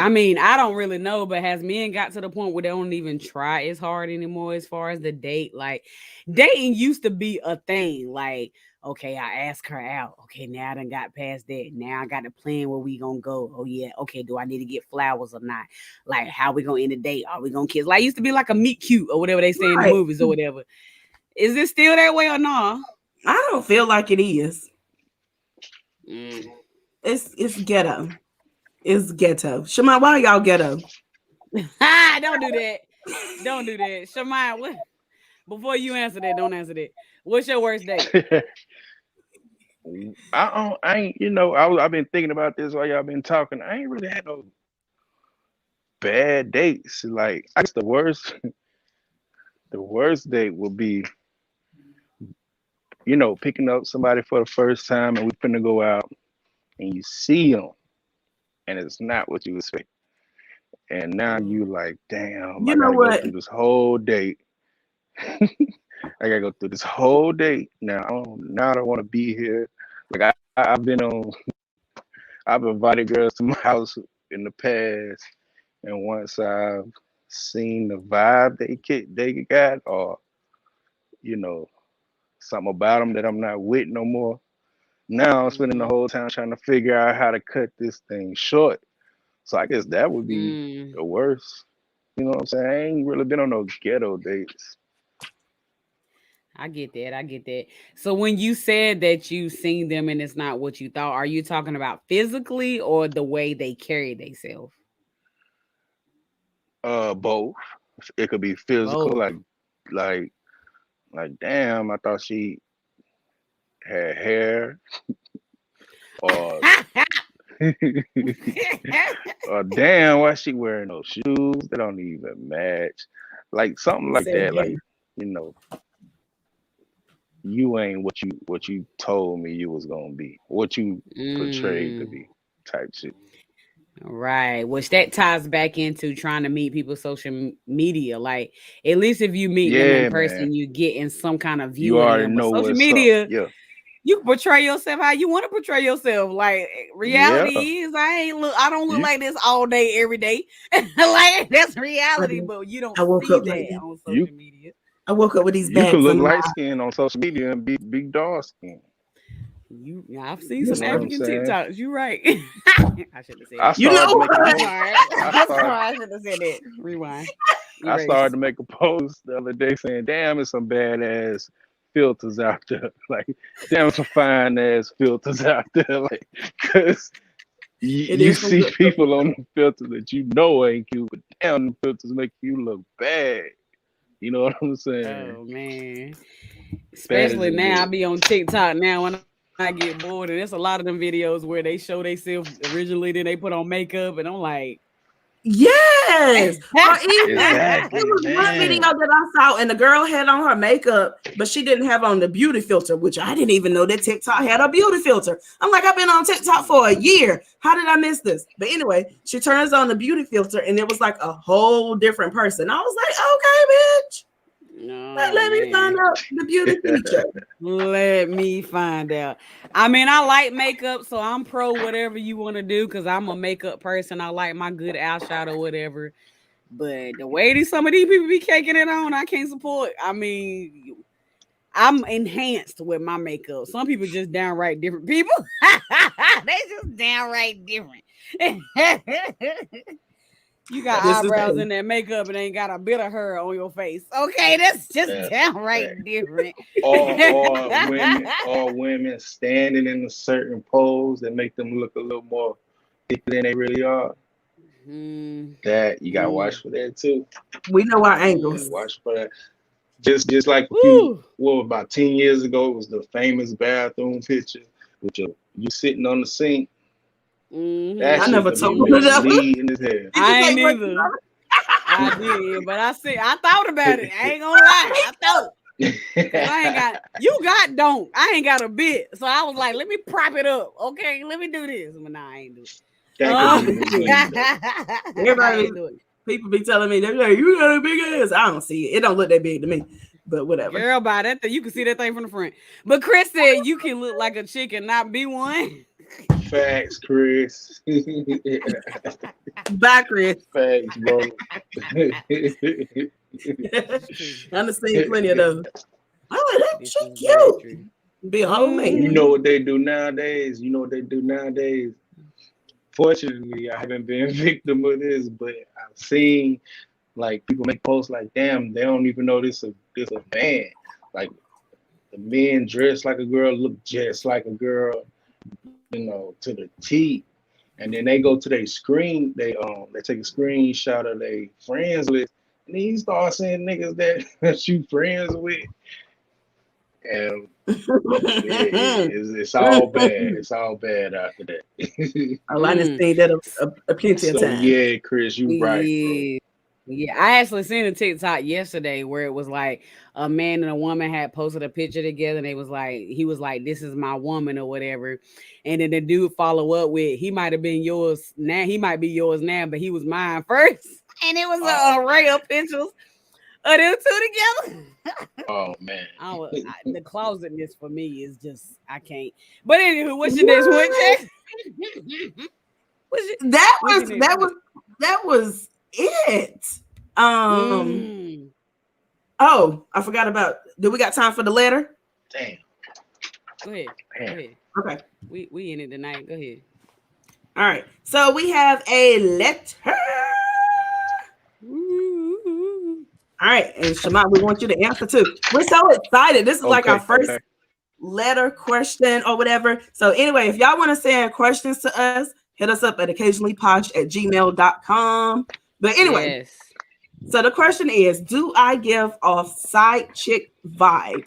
B: mean, I don't really know, but has men got to the point where they don't even try as hard anymore as far as the date? Like, dating used to be a thing. Like, okay, I asked her out. Okay, now I done got past that. Now I got to plan where we gonna go. Oh yeah, okay. Do I need to get flowers or not? Like, how we gonna end the date? Are we gonna kiss? Like, it used to be like a meet cute or whatever they say in the movies or whatever. Is it still that way or no?
A: I don't feel like it is. It's ghetto. It's ghetto. Shemont, why y'all ghetto?
B: Don't do that. Don't do that. Shemont, what? Before you answer that, don't answer that. What's your worst date?
C: I ain't, I've been thinking about this while y'all been talking. I ain't really had no bad dates. Like, I guess the worst date would be, picking up somebody for the first time and we finna go out and you see them and it's not what you expect. And now you like, damn, I gotta go through this whole date. I gotta go through this whole date. Now I don't want to be here. Like I've invited girls to my house in the past, and once I've seen the vibe they got, or something about them that I'm not with no more. Now I'm spending the whole time trying to figure out how to cut this thing short. So I guess that would be the worst. You know what I'm saying? I ain't really been on no ghetto dates.
B: I get that. So when you said that you seen them and it's not what you thought, are you talking about physically or the way they carry themselves?
C: Both. It could be physical,
B: Both.
C: like damn, I thought she had hair, or or damn, why she wearing those shoes? They don't even match. Like something like that. Like, you ain't what you told me you was gonna be, what you portrayed to be, type shit.
B: Right, which that ties back into trying to meet people social media. Like, at least if you meet them in person, you get in some kind of view.
C: You
B: of
C: already
B: them.
C: know
B: But social
C: what's
B: media,
C: up. Yeah.
B: You can portray yourself how you want to portray yourself. Like, reality is, I don't look like this all day, every day. Like, that's reality, but you don't see that on social media.
A: I woke up with these bags.
C: You could look light skinned on social media and be big dark skin.
B: I've seen some African TikToks. You're right. I should have said that. I should have said that. Rewind.
C: I started to make a post the other day saying, damn, it's some badass filters out there. Like, damn, some fine ass filters out there. Like, because you see people on the filter that you know ain't cute, but damn, the filters make you look bad. You know what I'm saying?
B: Oh, man. Especially now, I be on TikTok now when I get bored, and there's a lot of them videos where they show themselves originally, then they put on makeup, and I'm like,
A: yes. Or even
C: Exactly,
A: there was one video
C: man.
A: that I saw, and the girl had on her makeup, but she didn't have on the beauty filter, which I didn't even know that TikTok had a beauty filter. I'm like, I've been on TikTok for a year. How did I miss this? But anyway, she turns on the beauty filter, and it was like a whole different person. I was like, okay, bitch.
B: no,
A: Let me find
B: man.
A: out the beauty feature.
B: Let me find out. I mean, I like makeup, so I'm pro whatever you want to do because I'm a makeup person. I like my good eyeshadow, whatever. But the way these some of these people be caking it on, I can't support. I mean, I'm enhanced with my makeup. Some people just downright different people. They just downright different. You got
A: This is
B: eyebrows
A: the
B: in that makeup and ain't got a bit of hair on your face. Okay, that's just
C: That's a
B: downright
C: fact.
B: different.
C: Or women standing in a certain pose that make them look a little more thicker than they really are.
B: Mm,
C: That you gotta
B: mm,
C: watch for that too.
A: we know our
C: Gotta
A: angles.
B: mm.
C: watch for that. Just like
B: Woo.
C: about 10 years ago, it was the famous bathroom picture with you sitting on the sink. That
A: I
B: Mm-hmm.
C: shit
A: never
C: could be
A: told her that.
C: misleading as hell.
A: Did you
B: I ain't
A: take what?
B: either. I did, but I thought about it. I ain't gonna lie. I thought because I ain't got don't. I ain't got a bit. So I was like, let me prop it up. Okay, let me do this. But nah, I ain't do it.
C: That could be misleading though.
B: I
A: Everybody,
B: ain't do it.
A: people be telling me they're like, "You got a big ass." I don't see it. It don't look that big to me, but whatever.
B: Girl, by that thing, you can see that thing from the front. But Chris said you can look like a chick and not be one.
C: Facts, Chris.
A: Bye, Chris.
C: Facts, bro.
A: I've seen plenty of those. Oh, that
B: This
A: she
B: is very
A: cute.
B: true.
A: Be a whole
C: You
A: man.
C: know what they do nowadays? Fortunately, I haven't been victim of this, but I've seen like people make posts like, "Damn, they don't even know this a man." Like the men dress like a girl, look just like a girl, to the T. And then they go to their screen, they take a screenshot of their friends list, and then you start seeing niggas that you friends with, and it's all bad. It's all bad after that.
A: Oh, I just
B: Mm.
A: seen that a plenty of
C: So
A: times.
C: yeah, Chris, you right, bro.
B: Yeah. Yeah, I actually seen a TikTok yesterday where it was like a man and a woman had posted a picture together, and he was like, "This is my woman" or whatever, and then the dude follow up with, "He might have been yours now, he might be yours now, but he was mine first," and it was
C: Oh,
B: an array of pictures of them two together.
C: oh man.
B: The closetness for me is just I can't. But anywho, what's your next one,
A: What?
B: Jay? What's your,
A: That
B: what's
A: was
B: your next
A: that
B: one?
A: was that was it. Um.
B: Mm.
A: Oh, I forgot about. Do we got time for the letter?
C: Damn.
B: Go ahead. Go
C: Damn.
B: ahead.
A: Okay.
B: We in it tonight. Go ahead.
A: All right. So we have a letter.
B: Ooh.
A: All right, and Shemont, we want you to answer too. We're so excited. This is like our
C: Okay.
A: first
C: Okay.
A: letter question or whatever. So anyway, if y'all want to send questions to us, hit us up at occasionallyposh@gmail.com. But anyway,
B: Yes.
A: so the question is, do I give off side chick vibes?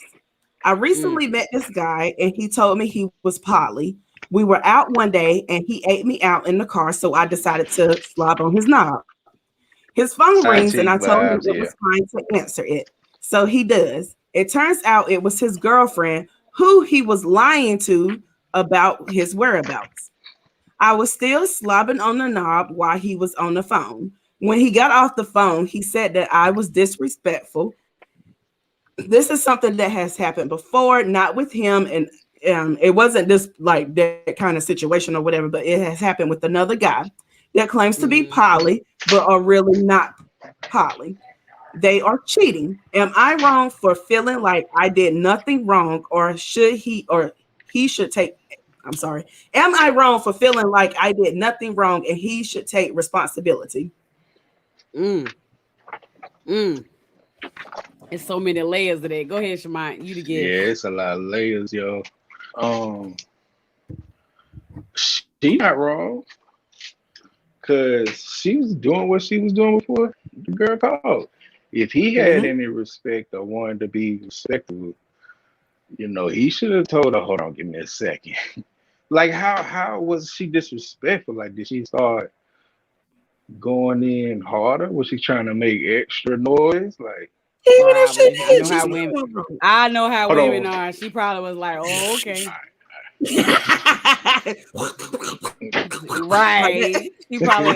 A: I
B: Mm.
A: recently met this guy and he told me he was poly. We were out one day and he ate me out in the car, so I decided to slob on his knob. His phone
C: Side
A: rings and I
C: chick
A: told him
C: vibes,
A: it
C: yeah.
A: was fine to answer it. So he does. It turns out it was his girlfriend who he was lying to about his whereabouts. I was still slobbing on the knob while he was on the phone. When he got off the phone, he said that I was disrespectful. This is something that has happened before, not with him, and it wasn't this like that kind of situation or whatever, but it has happened with another guy that claims to be
B: Mm-hmm.
A: poly, but are really not poly. They are cheating. Am I wrong for feeling like I did nothing wrong, or he should take? I'm sorry. Am I wrong for feeling like I did nothing wrong and he should take responsibility?
B: Mm. Mm. It's so many layers of that. Go ahead, Shemont. You the guest.
C: Yeah, it's a lot of layers, yo. Um, she not wrong because she was doing what she was doing before the girl called. If he had
A: Mm-hmm.
C: any respect or wanted to be respectable, He should have told her, hold on, give me a second. Like how was she disrespectful? Like did she start going in harder? Was she trying to make extra noise? Like
A: Even if she
B: Probably.
A: did, she's still wrong.
B: I know how
C: hold
B: women
C: on.
B: are. She probably was like, "Oh, okay." Right. She probably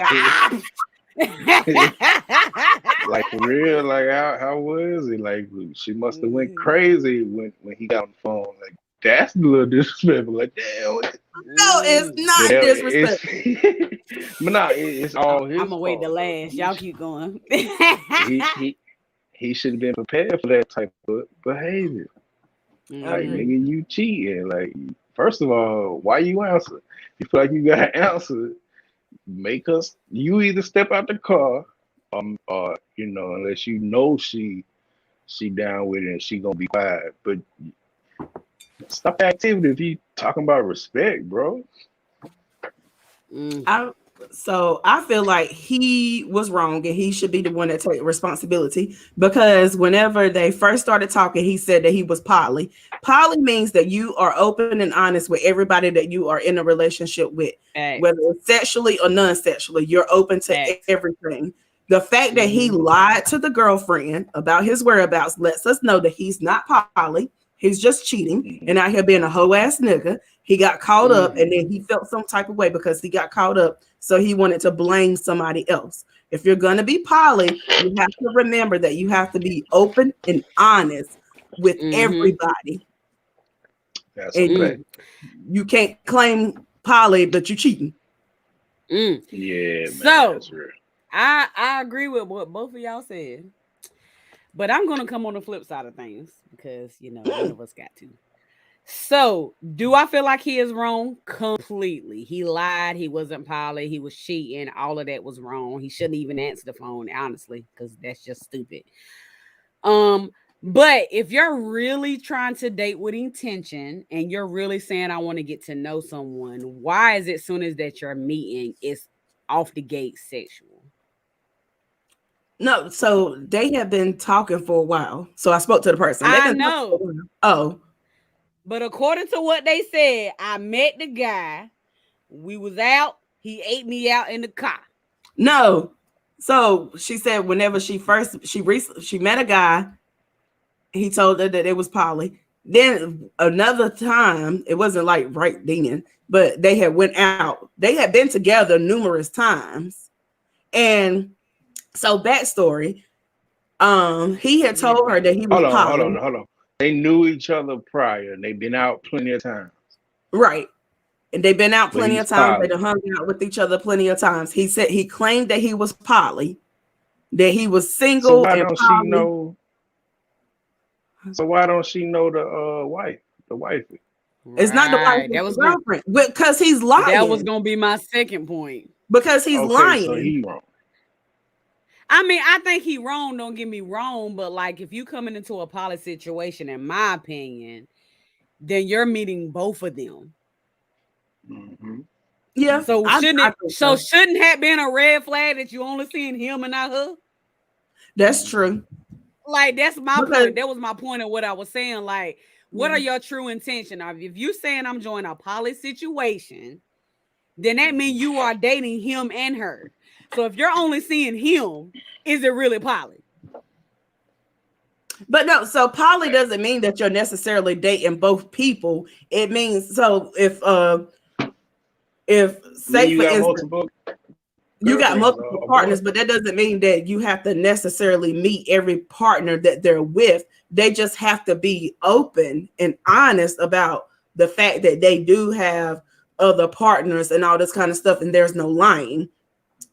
C: Like for real, like how was it? Like she must have went crazy when he got on the phone. Like that's a little disrespectful. Like damn,
A: No, it's
C: but
A: not
C: it's
A: disrespectful.
C: but nah, it's all
B: I'm
C: his
B: gonna wait the
C: fault though.
B: last. Y'all keep going.
C: He should have been prepared for that type of behavior.
A: I
C: Like
A: agree.
B: Mhm.
C: nigga, you cheating. Like first of all, why you answer? You feel like you got to answer. Make us. You either step out the car, or unless she down with it and she gonna be quiet. But stop the activity if you talking about respect, bro.
B: Mm.
A: I feel like he was wrong and he should be the one that take responsibility because whenever they first started talking, he said that he was poly. Poly means that you are open and honest with everybody that you are in a relationship with,
B: Facts.
A: whether it's sexually or non-sexually. You're open to
B: Facts.
A: everything. The fact that he
B: Mhm.
A: lied to the girlfriend about his whereabouts lets us know that he's not poly. He's just cheating and
C: Mhm.
A: out here being a hoe ass nigga. He got caught up and then
B: Mhm.
A: he felt some type of way because he got caught up. So he wanted to blame somebody else. If you're going to be poly, you have to remember that you have to be open and honest with
B: Mhm.
A: everybody.
C: That's a
A: And
C: fact.
B: Mm.
A: you can't claim poly, but you cheating.
B: Mm.
C: Yeah, man,
B: So
C: that's real.
B: I agree with what both of y'all said, but I'm gonna come on the flip side of things because one of us got to. So, do I feel like he is wrong? Completely. He lied. He wasn't poly. He was cheating. All of that was wrong. He shouldn't even answer the phone, honestly, because that's just stupid. Um, but if you're really trying to date with intention and you're really saying I want to get to know someone, why is it soon as that you're meeting, it's off the gate sexual?
A: No, so they have been talking for a while. So I spoke to the person. They've
B: I
A: been talking for a
B: know,
A: while. Oh,
B: but according to what they said, I met the guy. We was out. He ate me out in the car.
A: no. So she said whenever she met a guy, he told her that it was poly. Then another time, it wasn't like right then, but they had went out. They had been together numerous times. And so backstory, he had
B: Let me hear the
A: told her that he
B: backstory.
A: was
C: Hold on,
A: poly.
C: hold on. They knew each other prior and they've been out plenty of times,
A: Right. And they've been out
C: but
A: plenty
C: he's
A: of times. They
C: poly.
A: done hung out with each other plenty of times. He said he claimed that he was poly, that he was
C: So
A: single
C: why
A: and
C: don't she
A: poly.
C: know? So why don't she know the wife, the wifey?
A: It's not the wife,
B: Right.
A: it's the girlfriend. Because he's
B: That was
A: lying.
B: gonna be my second point.
A: Because he's
C: Okay, so
A: lying.
C: he wrong.
B: I mean, I think he wrong, don't get me wrong, but like if you coming into a poly situation, in my opinion, then you're meeting both of them.
C: Hmm.
A: Yeah,
C: Hmm.
A: I think so.
B: Shouldn't have been a red flag that you only seeing him and not her?
A: That's true.
B: Like that's my
A: Because
B: point. That was my point of what I was saying. Like, what
A: yeah.
B: are your true intention? If you saying I'm joining a poly situation, then that means you are dating him and her. So if you're only seeing him, is it really poly?
A: But no, so poly doesn't mean that you're necessarily dating both people. It means so if
C: Then
A: say
C: you
A: for
C: got
A: instance
C: multiple
A: you got
C: girlfriends
A: multiple
C: or
A: partners, but
C: boyfriends.
A: that doesn't mean that you have to necessarily meet every partner that they're with. They just have to be open and honest about the fact that they do have other partners and all this kind of stuff, and there's no lying.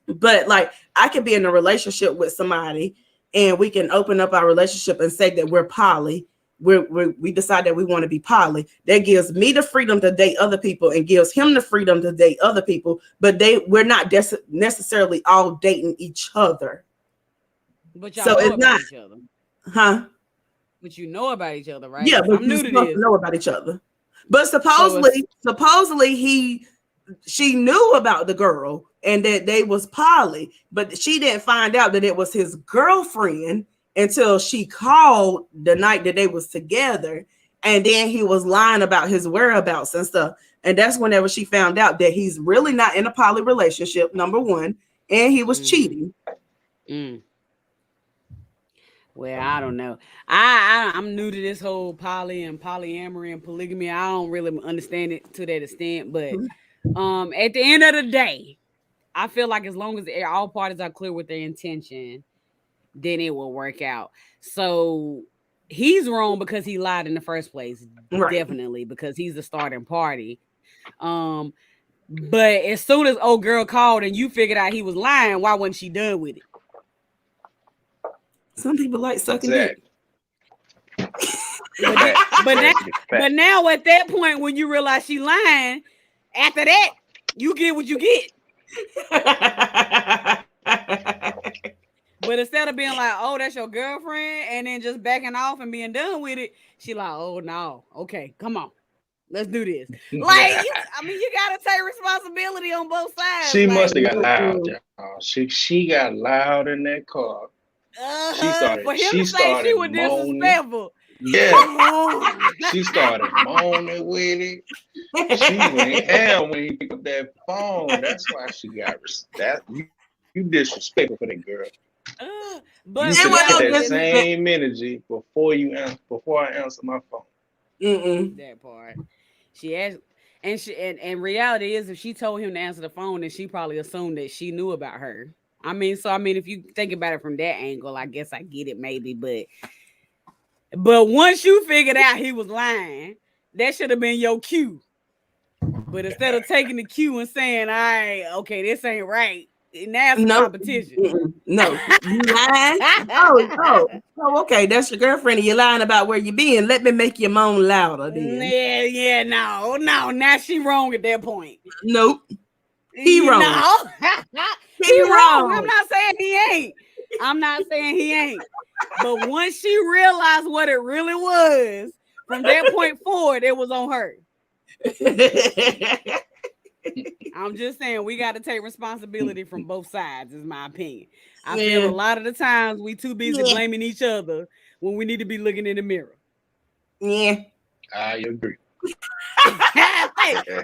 A: But like I could be in a relationship with somebody and we can open up our relationship and say that we're poly. We decide that we want to be poly. That gives me the freedom to date other people and gives him the freedom to date other people. But we're not necessarily all dating each other.
B: But y'all
A: So
B: know
A: it's
B: about
A: not,
B: each other.
A: huh?
B: But you know about each other, right?
A: Yeah,
B: Because
A: but
B: I'm
A: you're
B: new to
A: supposed to
B: this.
A: know about each other. But
B: So it's
A: supposedly she knew about the girl and that they was poly, but she didn't find out that it was his girlfriend until she called the night that they was together. And then he was lying about his whereabouts and stuff. And that's whenever she found out that he's really not in a poly relationship, number one, and he was cheating.
B: Mm. Well, I don't know. I'm new to this whole poly and polyamory and polygamy. I don't really understand it to that extent, but at the end of the day, I feel like as long as all parties are clear with their intention, then it will work out. So he's wrong because he lied in the first place.
A: Right.
B: Definitely, because he's the starting party. But as soon as old girl called and you figured out he was lying, why wasn't she done with it?
A: Some people like sucking dick.
B: But now at that point, when you realize she lying, after that, you get what you get. But instead of being like, oh, that's your girlfriend, and then just backing off and being done with it, she like, oh no, okay, come on, let's do this. Like, you gotta take responsibility on both sides.
C: She must have got loud, y'all. She got loud in that car.
B: For him to say she was disrespectful.
C: Yeah. She started moaning with it. She went hell when he picked up that phone. That's why she got that. You disrespectful for that girl.
B: But
C: you should have that same energy before I answer my phone.
B: That part. She asked, and reality is, if she told him to answer the phone, then she probably assumed that she knew about her. I mean, if you think about it from that angle, I guess I get it maybe, but once you figured out he was lying, that should have been your cue. But instead of taking the cue and saying, all right, okay, this ain't right, now it's competition.
A: No, you lying? Oh, okay, that's your girlfriend and you're lying about where you been. Let me make your moan louder then.
B: Yeah, no, now she wrong at that point.
A: Nope. He wrong.
B: No.
A: He wrong.
B: I'm not saying he ain't. But once she realized what it really was, from that point forward, it was on her. I'm just saying we got to take responsibility from both sides, is my opinion. I feel a lot of the times we too busy blaming each other when we need to be looking in the mirror.
A: Yeah.
C: I agree.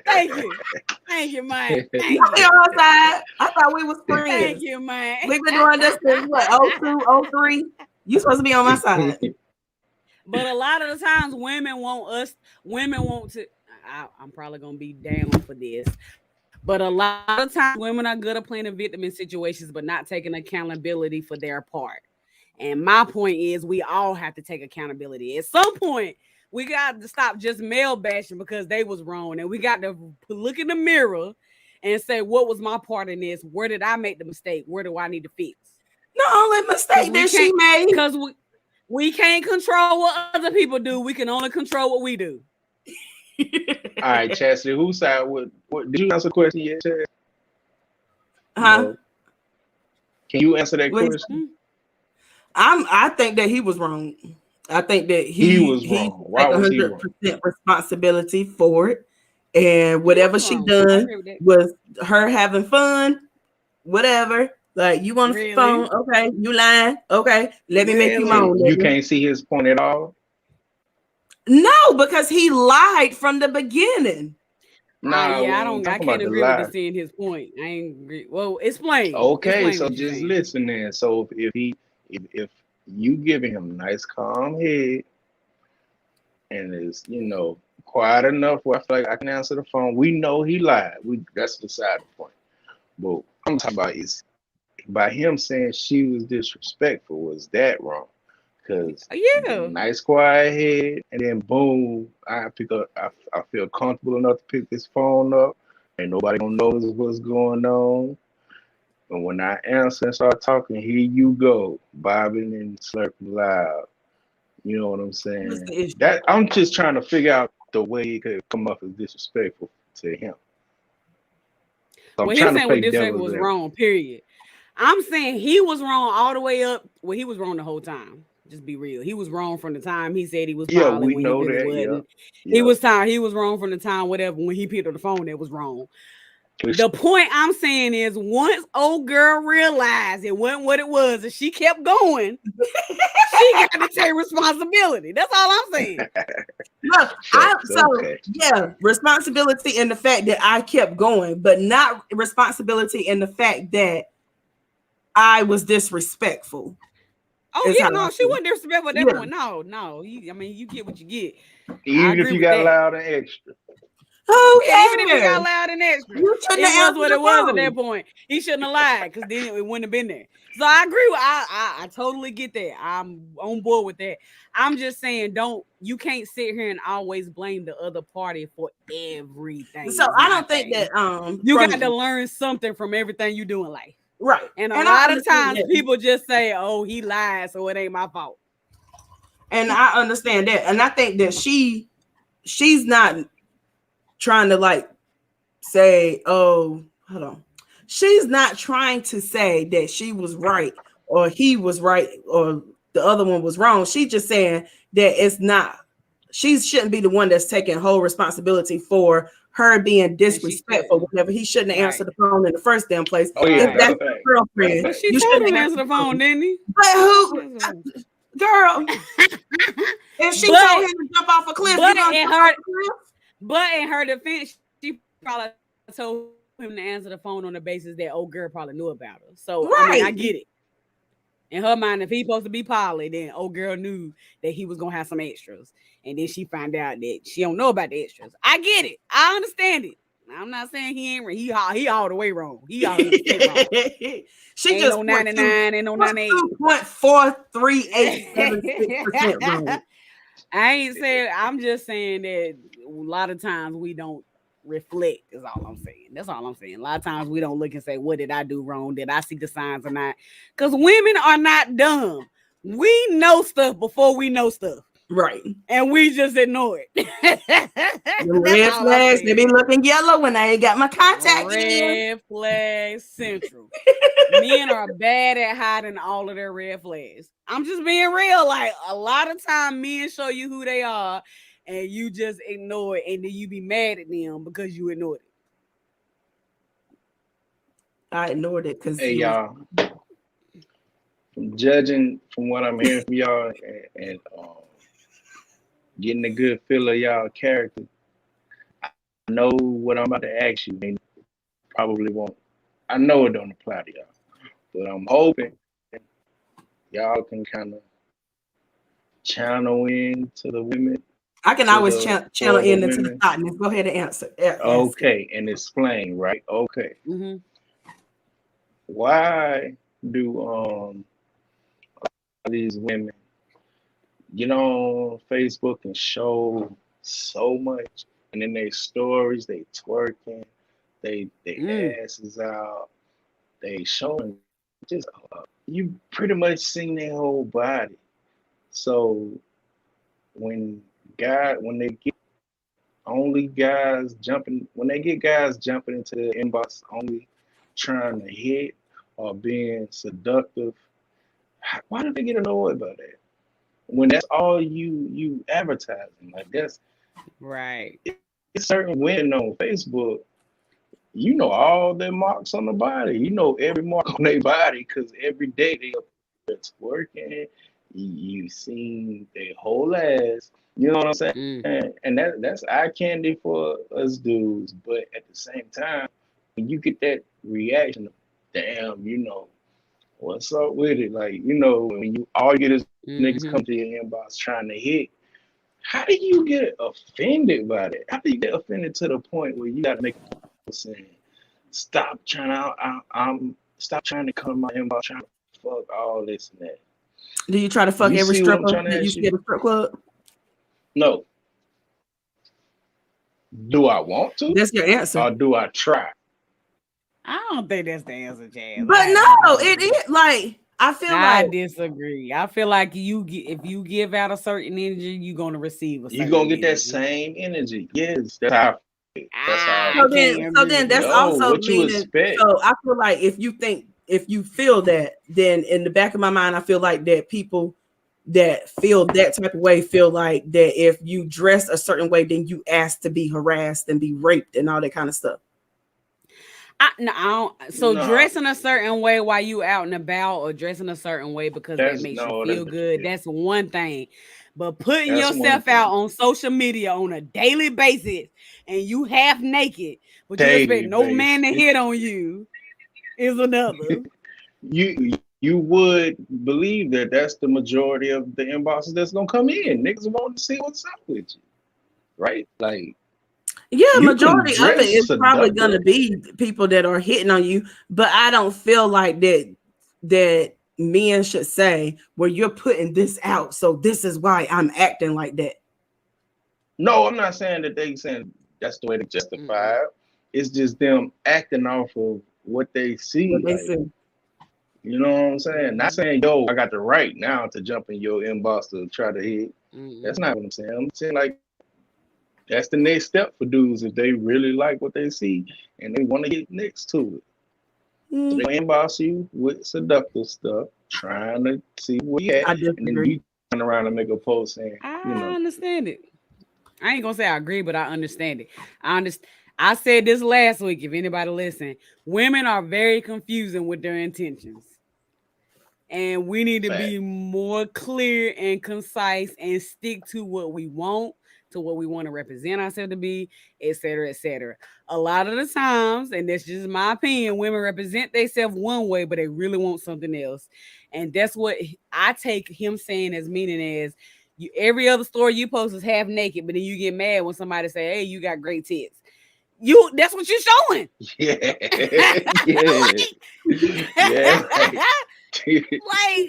B: Thank you, man. Thank you.
A: I thought we was friends.
B: Thank you, man.
A: We've been doing this since what, 02, 03? You supposed to be on my side.
B: But a lot of the times women want to, I'm probably gonna be down for this, but a lot of times women are good at playing a victim in situations but not taking accountability for their part. And my point is, we all have to take accountability. At some point, we got to stop just male bashing because they was wrong, and we got to look in the mirror and say, what was my part in this? Where did I make the mistake? Where do I need to fix?
A: The only mistake that she made,
B: because we can't control what other people do. We can only control what we do.
C: All right, Chastity, whose side would did you answer the question yet, Chastity?
A: Huh?
C: No. Can you answer that question?
A: I think that he was wrong. I think that he
C: was wrong. Why was he wrong?
A: 100% responsibility for it, and whatever she done was her having fun. Whatever, like you on the phone, okay? You lying, okay? Let me make you moan.
C: You can't see his point at all.
A: No, because he lied from the beginning.
B: I can't agree with seeing his point. I ain't agree. Well, explain.
C: Okay, so just listen then. So if you giving him nice calm head and is quiet enough where I feel like I can answer the phone, we know he lied. That's beside the point. But I'm talking about is by him saying she was disrespectful, was that wrong? Because nice quiet head, and then boom, I feel comfortable enough to pick this phone up. Ain't nobody gonna know what's going on. And when I answer and start talking, here you go, bobbing and slurping loud. You know what I'm saying? That I'm just trying to figure out the way it could come up as disrespectful to him.
B: So he's saying what disrespectful was wrong, period. I'm saying he was wrong all the way up. Well, he was wrong the whole time. Just be real. He was wrong from the time he said he was
C: violent. We know that.
B: He was wrong from the time, whatever, when he picked up the phone, that was wrong. The point I'm saying is, once old girl realized it wasn't what it was, and she kept going, she He got to take responsibility. That's all I'm saying.
A: Look, responsibility in the fact that I kept going, but not responsibility in the fact that I was disrespectful.
B: Oh yeah, no, she wasn't disrespectful at that point. No. You get what you get.
C: Even if you got loud and extra.
A: Oh yeah,
B: even if he got loud and extra, it was what it was at that point. He shouldn't have lied because then it wouldn't have been there. So I agree with I totally get that. I'm on board with that. I'm just saying, you can't sit here and always blame the other party for everything.
A: So I don't think that
B: you got to learn something from everything you do in life.
A: Right.
B: And a lot of times people just say, oh, he lied, so it ain't my fault.
A: And I understand that. And I think that she's not trying to like say, oh, hold on. She's not trying to say that she was right or he was right or the other one was wrong. She's just saying that she shouldn't be the one that's taking whole responsibility for her being disrespectful whenever he shouldn't have answered the phone in the first damn place.
C: Oh, yeah,
A: if that's your girlfriend,
B: but she told him to answer the phone, didn't he?
A: But who, girl? If she told him to jump off a cliff,
B: but in her defense, she probably told him to answer the phone on the basis that old girl probably knew about her. So I get it. In her mind, if he's supposed to be poly, then old girl knew that he was gonna have some extras, and then she found out that she don't know about the extras. I get it. I understand it. I'm not saying he ain't. He all the way wrong. He all the way wrong.
A: She
B: ain't
A: just
B: no 99 and no 98.
A: 2.43876% wrong.
B: I ain't saying. I'm just saying that a lot of times we don't reflect. Is all I'm saying. That's all I'm saying. A lot of times we don't look and say, "What did I do wrong? Did I see the signs or not?" Because women are not dumb. We know stuff before we know stuff.
A: Right.
B: And we just ignore it.
A: The red flags, they be looking yellow when I ain't got my contact.
B: Red flag central. Men are bad at hiding all of their red flags. I'm just being real. Like a lot of time men show you who they are and you just ignore it, and then you be mad at them because you ignored it.
A: I ignored it because
C: y'all, from judging from what I'm hearing from y'all and getting a good feel of y'all character, I know what I'm about to ask you and probably won't. I know it don't apply to y'all, but I'm hoping y'all can kind of channel in to the women.
A: I can always channel in into the thoughtness. Go ahead and answer.
C: Okay, and explain, right? Okay.
B: Mm-hmm.
C: Why do these women get on Facebook and show so much, and in their stories they twerking, they asses out, they showing just you pretty much seen their whole body. So when they get guys jumping into the inbox only trying to hit or being seductive, why do they get annoyed by that? When that's all you advertising, like that's
B: right.
C: It's certain women on Facebook, you know all their marks on the body. You know every mark on their body because every day they up there twerking. You seen their whole ass. You know what I'm saying? And that's eye candy for us dudes. But at the same time, when you get that reaction of, damn, you know, what's up with it? Like, you know, when you all get is niggas come to your inbox trying to hit, how do you get offended by that? How do you get offended to the point where you gotta make a saying, stop trying to come to my inbox trying to fuck all this and that?
A: Do you try to fuck every stripper that you see at a strip club?
C: No. Do I want to?
A: That's your answer.
C: Or do I try?
B: I don't think that's the answer, Jazz.
A: But no, it is like I
B: disagree. I feel like if you give out a certain energy, you're gonna receive
C: you're gonna get that same energy. Yes, that's how.
A: So then that's also meaning. So I feel like if you feel that, then in the back of my mind, I feel like that people that feel that type of way feel like that if you dress a certain way, then you ask to be harassed and be raped and all that kind of stuff.
B: No, I don't, so
C: No,
B: dressing a certain way while you out and about, or dressing a certain way because that
C: that's
B: makes you
C: no,
B: feel good,
C: yeah,
B: that's one thing. But putting
C: that's one
B: yourself
C: thing.
B: out on social media on a daily basis and you half naked, but you expect
C: Daily
B: no man to
C: basis.
B: hit on you is another.
C: You would believe that that's the majority of the inboxes that's gonna come in. Niggas want to see what's up with you, right? Like
A: Yeah,
C: you can
A: majority of it
C: dress
A: is probably
C: seductive.
A: gonna be people that are hitting on you, but I don't feel like that men should say, well, you're putting this out, so this is why I'm acting like that.
C: No, I'm not saying that they saying that's the way to justify
B: Mm-mm.
C: it. It's just them acting off of what they
A: What
C: see.
A: they
C: Like,
A: say.
C: you know what I'm saying? Not
B: Mm-mm.
C: saying, yo, I got the right now to jump in your inbox to try to hit. That's
B: Mm-mm.
C: not what I'm saying. I'm saying like that's the next step for dudes if they really like what they see and they want to get next to it. So
A: Mm,
C: they inbox you with seductive stuff, trying to see where you at,
A: I
C: and then
A: disagree.
C: you turn around and make a post saying, you
B: I
C: know,
B: understand it. I ain't gonna say I agree, but I understand it. I understand. I said this last week. If anybody listen, women are very confusing with their intentions, and we need to
C: fact.
B: be more clear and concise and stick to what we want, to what we want to represent ourselves to be, etc., etc. A lot of the times, and that's just my opinion, women represent themselves one way, but they really want something else, and that's what I take him saying as meaning as. You, every other story you post is half naked, but then you get mad when somebody say, "Hey, you got great tits." You that's what you're showing.
C: Yeah, yeah,
B: like,
C: yeah. Like,
B: like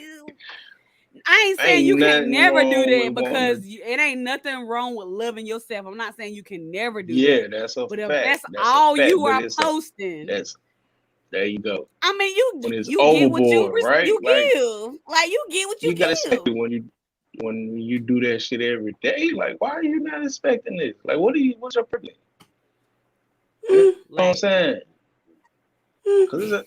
B: I ain't saying you
C: ain't
B: can't
C: nothing
B: never do
C: wrong
B: that
C: with
B: because
C: wanting.
B: it ain't nothing wrong with loving yourself. I'm not saying you can never do that.
C: Yeah, that's a
B: But if
C: fact.
B: that's
C: That's a
B: all
C: fact.
B: you
C: But
B: are
C: it's a
B: posting,
C: that's there you go.
B: I mean
C: When it's
B: you get what
C: overboard, right?
B: you
C: Like
B: give. Like you get what you
C: you gotta expect
B: give.
C: it when you do that shit every day. Like, why are you not expecting this? Like, what's your privilege? You know
A: Mm,
C: what I'm
B: Like
C: saying?
A: mm.
C: Cause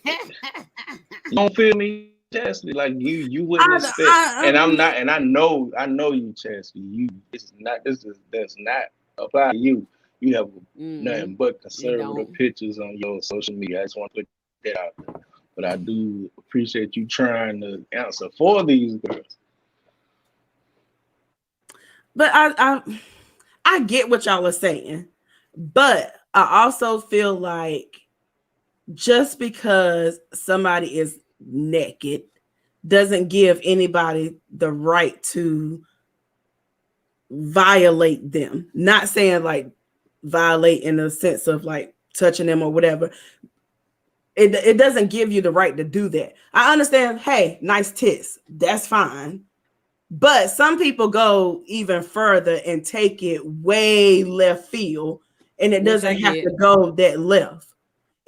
C: you don't feel me, Chesley. Like you wouldn't
A: I,
C: expect,
A: I,
C: and I'm not, and I know you, Chesley. This does not apply to you. You have
B: mm-mm,
C: nothing but
B: it
C: conservative
B: don't.
C: pictures on your social media. I just want to put that out there. But I do appreciate you trying to answer for these girls.
A: but I get what y'all are saying, but I also feel like just because somebody is naked doesn't give anybody the right to violate them. Not saying like violate in the sense of like touching them or whatever. It doesn't give you the right to do that. I understand, hey, nice tits. That's fine. But some people go even further and take it way left field, and it
B: Which I
A: doesn't have
B: get.
A: to go that left.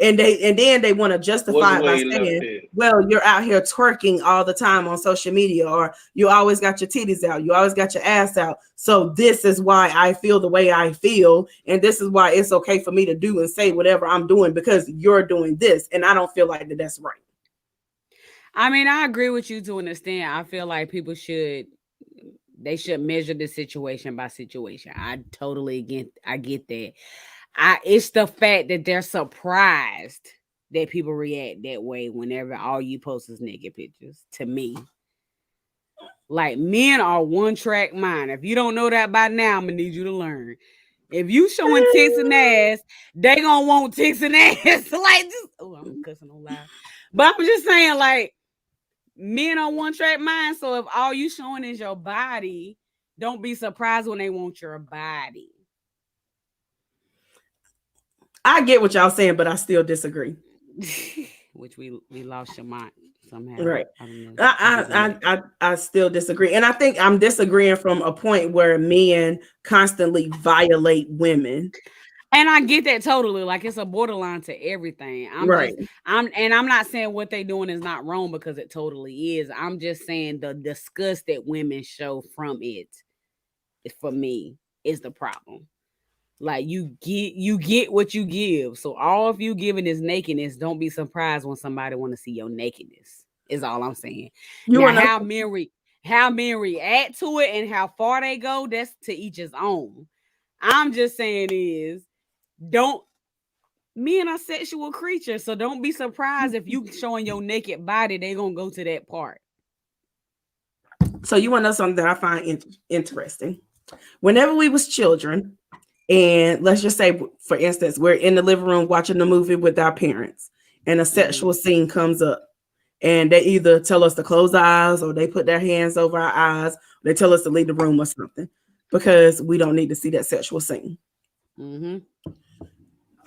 A: And then they want to
C: What's
A: justify it by
C: way left
A: saying,
C: field?
A: well, you're out here twerking all the time on social media, or you always got your titties out, you always got your ass out. So this is why I feel the way I feel, and this is why it's okay for me to do and say whatever I'm doing because you're doing this, and I don't feel like that's right.
B: I mean, I agree with you to an extent. I feel like people should measure the situation by situation. I get that. It's the fact that they're surprised that people react that way whenever all you post is naked pictures. To me, like men are one track mind. If you don't know that by now, I'm gonna need you to learn. If you showing tits and ass, they gonna want tits and ass. like, just, oh, I'm cussing on live, but I'm just saying, like, men on one track mind. So if all you showing is your body, don't be surprised when they want your body.
A: I get what y'all saying, but I still disagree.
B: Which we lost Shemont somehow.
A: Right.
B: I don't know. He disconnected.
A: I still disagree. And I think I'm disagreeing from a point where men constantly violate women.
B: And I get that totally. Like it's a borderline to everything.
A: Right.
B: I'm not saying what they doing is not wrong because it totally is. I'm just saying the disgust that women show from it, for me, is the problem. Like you get what you give. So all of you giving is nakedness. Don't be surprised when somebody want to see your nakedness. Is all I'm saying.
A: You
B: Now
A: want to
B: how men react to it and how far they go, that's to each his own. I'm just saying is don't Men are sexual creatures, so don't be surprised if you showing your naked body, they gonna go to that part.
A: So you want to know something that I find interesting? Whenever we was children, and let's just say, for instance, we're in the living room watching the movie with our parents, and a sexual scene comes up, and they either tell us to close our eyes, or they put their hands over our eyes, or they tell us to leave the room or something, because we don't need to see that sexual scene.
B: Mm-hmm.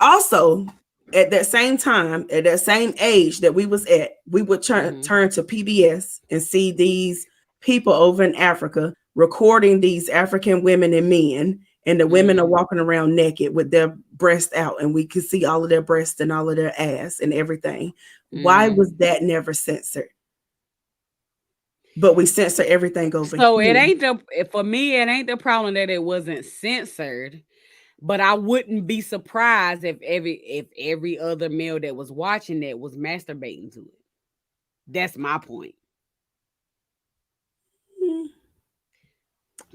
A: Also, at that same time, at that same age that we was at, we would turn to PBS and see these people over in Africa recording these African women and men, and the women are walking around naked with their breasts out, and we could see all of their breasts and all of their ass and everything. Why was that never censored? But we censor everything over
B: So
A: here.
B: it ain't for me, it ain't the problem that it wasn't censored. But I wouldn't be surprised if every other male that was watching that was masturbating to it. That's my point.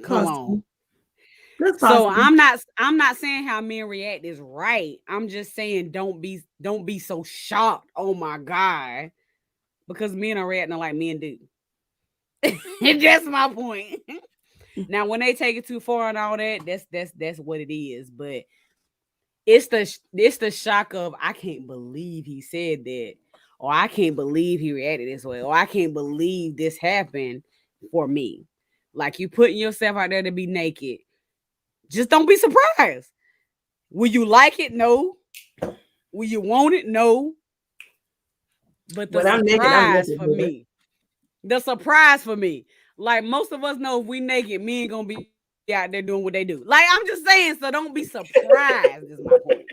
B: Come on.
A: That's
B: so
A: possible.
B: I'm not saying how men react is right. I'm just saying don't be so shocked. Oh my God. Because men are reacting like men do. That's my point. Now, when they take it too far and all that, that's what it is. But it's the shock of, I can't believe he said that, or I can't believe he reacted this way, or I can't believe this happened for me. Like, you putting yourself out there to be naked. Just don't be surprised. Will you like it? No. Will you want it? No. But the surprise for me, like, most of us know if we naked, men gonna be out there doing what they do. Like, I'm just saying, so don't be surprised, is my point.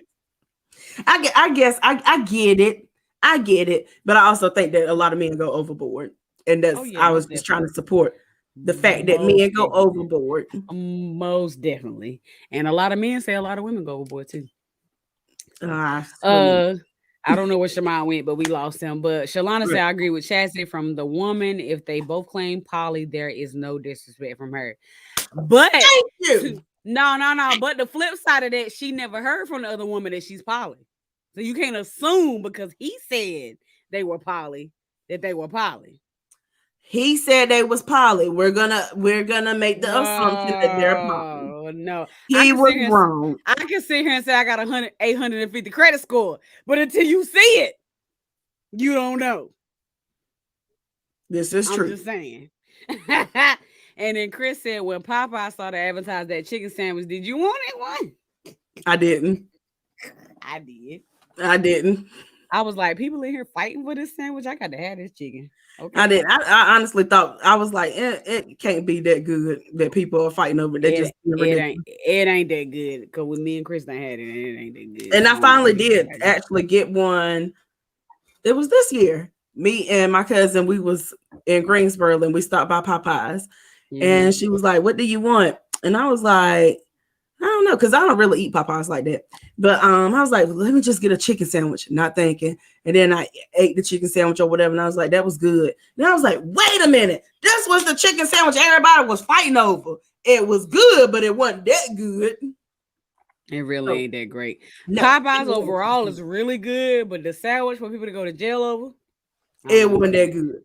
A: I guess I get it. I get it. But I also think that a lot of men go overboard. And that's I was just trying to support the fact that men go overboard.
B: Most definitely. And a lot of men say a lot of women go overboard too. I don't know where Shemont went, but we lost him. But Shalana said, I agree with Chastity. From the woman, if they both claim poly, there is no disrespect from her. But no. But the flip side of that, she never heard from the other woman that she's poly. So you can't assume because he said they were poly that they were poly.
A: He said they was poly. We're gonna make the assumption that they're poly.
B: No,
A: he was wrong.
B: I can sit here and say I got 850 credit score, but until you see it, you don't know.
A: This is true.
B: I'm just saying. And then Chris said, when Popeye started advertise that chicken sandwich, did you want it one?
A: I didn't.
B: I did.
A: I didn't.
B: I was like, people in here fighting for this sandwich. I got to have this chicken. Okay.
A: I did. I honestly thought, I was like, it can't be that good that people are fighting over. It
B: ain't that good, because with me and Chris I had it, and it ain't that good.
A: And I finally did actually get one. It was this year. Me and my cousin, we was in Greensboro and we stopped by Popeyes, and she was like, "What do you want?" And I was like, I don't know, because I don't really eat Popeyes like that. But I was like, let me just get a chicken sandwich, not thinking. And then I ate the chicken sandwich or whatever, and I was like, that was good. Then I was like, wait a minute, this was the chicken sandwich everybody was fighting over. It was good, but it wasn't that good.
B: It really ain't that great. No, Popeyes overall is really good, but the sandwich for people to go to jail over,
A: it wasn't that good.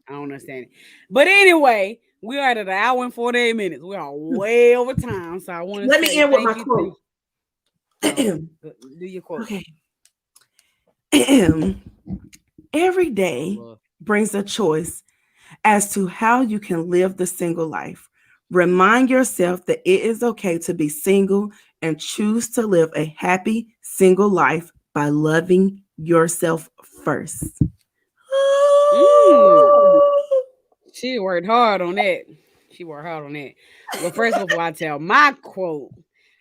B: I don't understand it. But anyway, we are at an hour and 48 minutes. We are way over time. So I want to
A: let me end with my quote.
B: Do your quote.
A: Okay. Every day brings a choice as to how you can live the single life. Remind yourself that it is okay to be single and choose to live a happy single life by loving yourself first.
B: She worked hard on that. Well, first, before I tell my quote,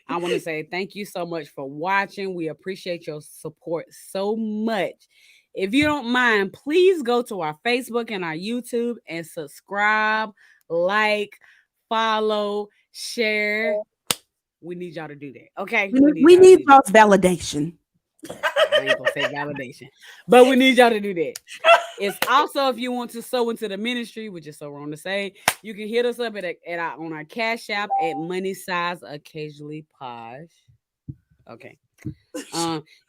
B: I want to say thank you so much for watching. We appreciate your support so much. If you don't mind, please go to our Facebook and our YouTube and subscribe, like, follow, share. We need y'all to do that. Okay.
A: We need y'all's validation.
B: I ain't gonna say validation, but we need y'all to do that. It's also, if you want to sow into the ministry, which is so wrong to say, you can hit us up on our Cash App at Money Size Occasionally Posh. Okay.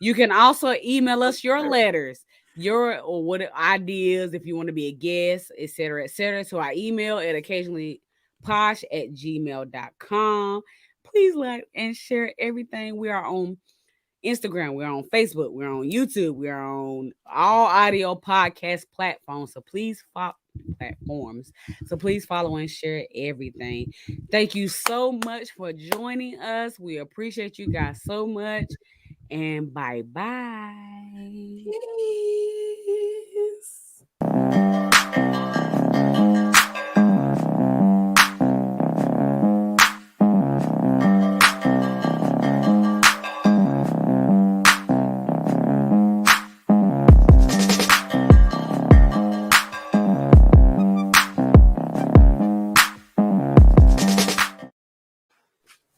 B: You can also email us your letters, your or what ideas if you want to be a guest, etc., to our email at occasionallyposh@gmail.com. Please like and share everything. We are on Instagram, we're on Facebook, we're on YouTube, we're on all audio podcast platforms. So please follow and share everything. Thank you so much for joining us. We appreciate you guys so much. And bye bye.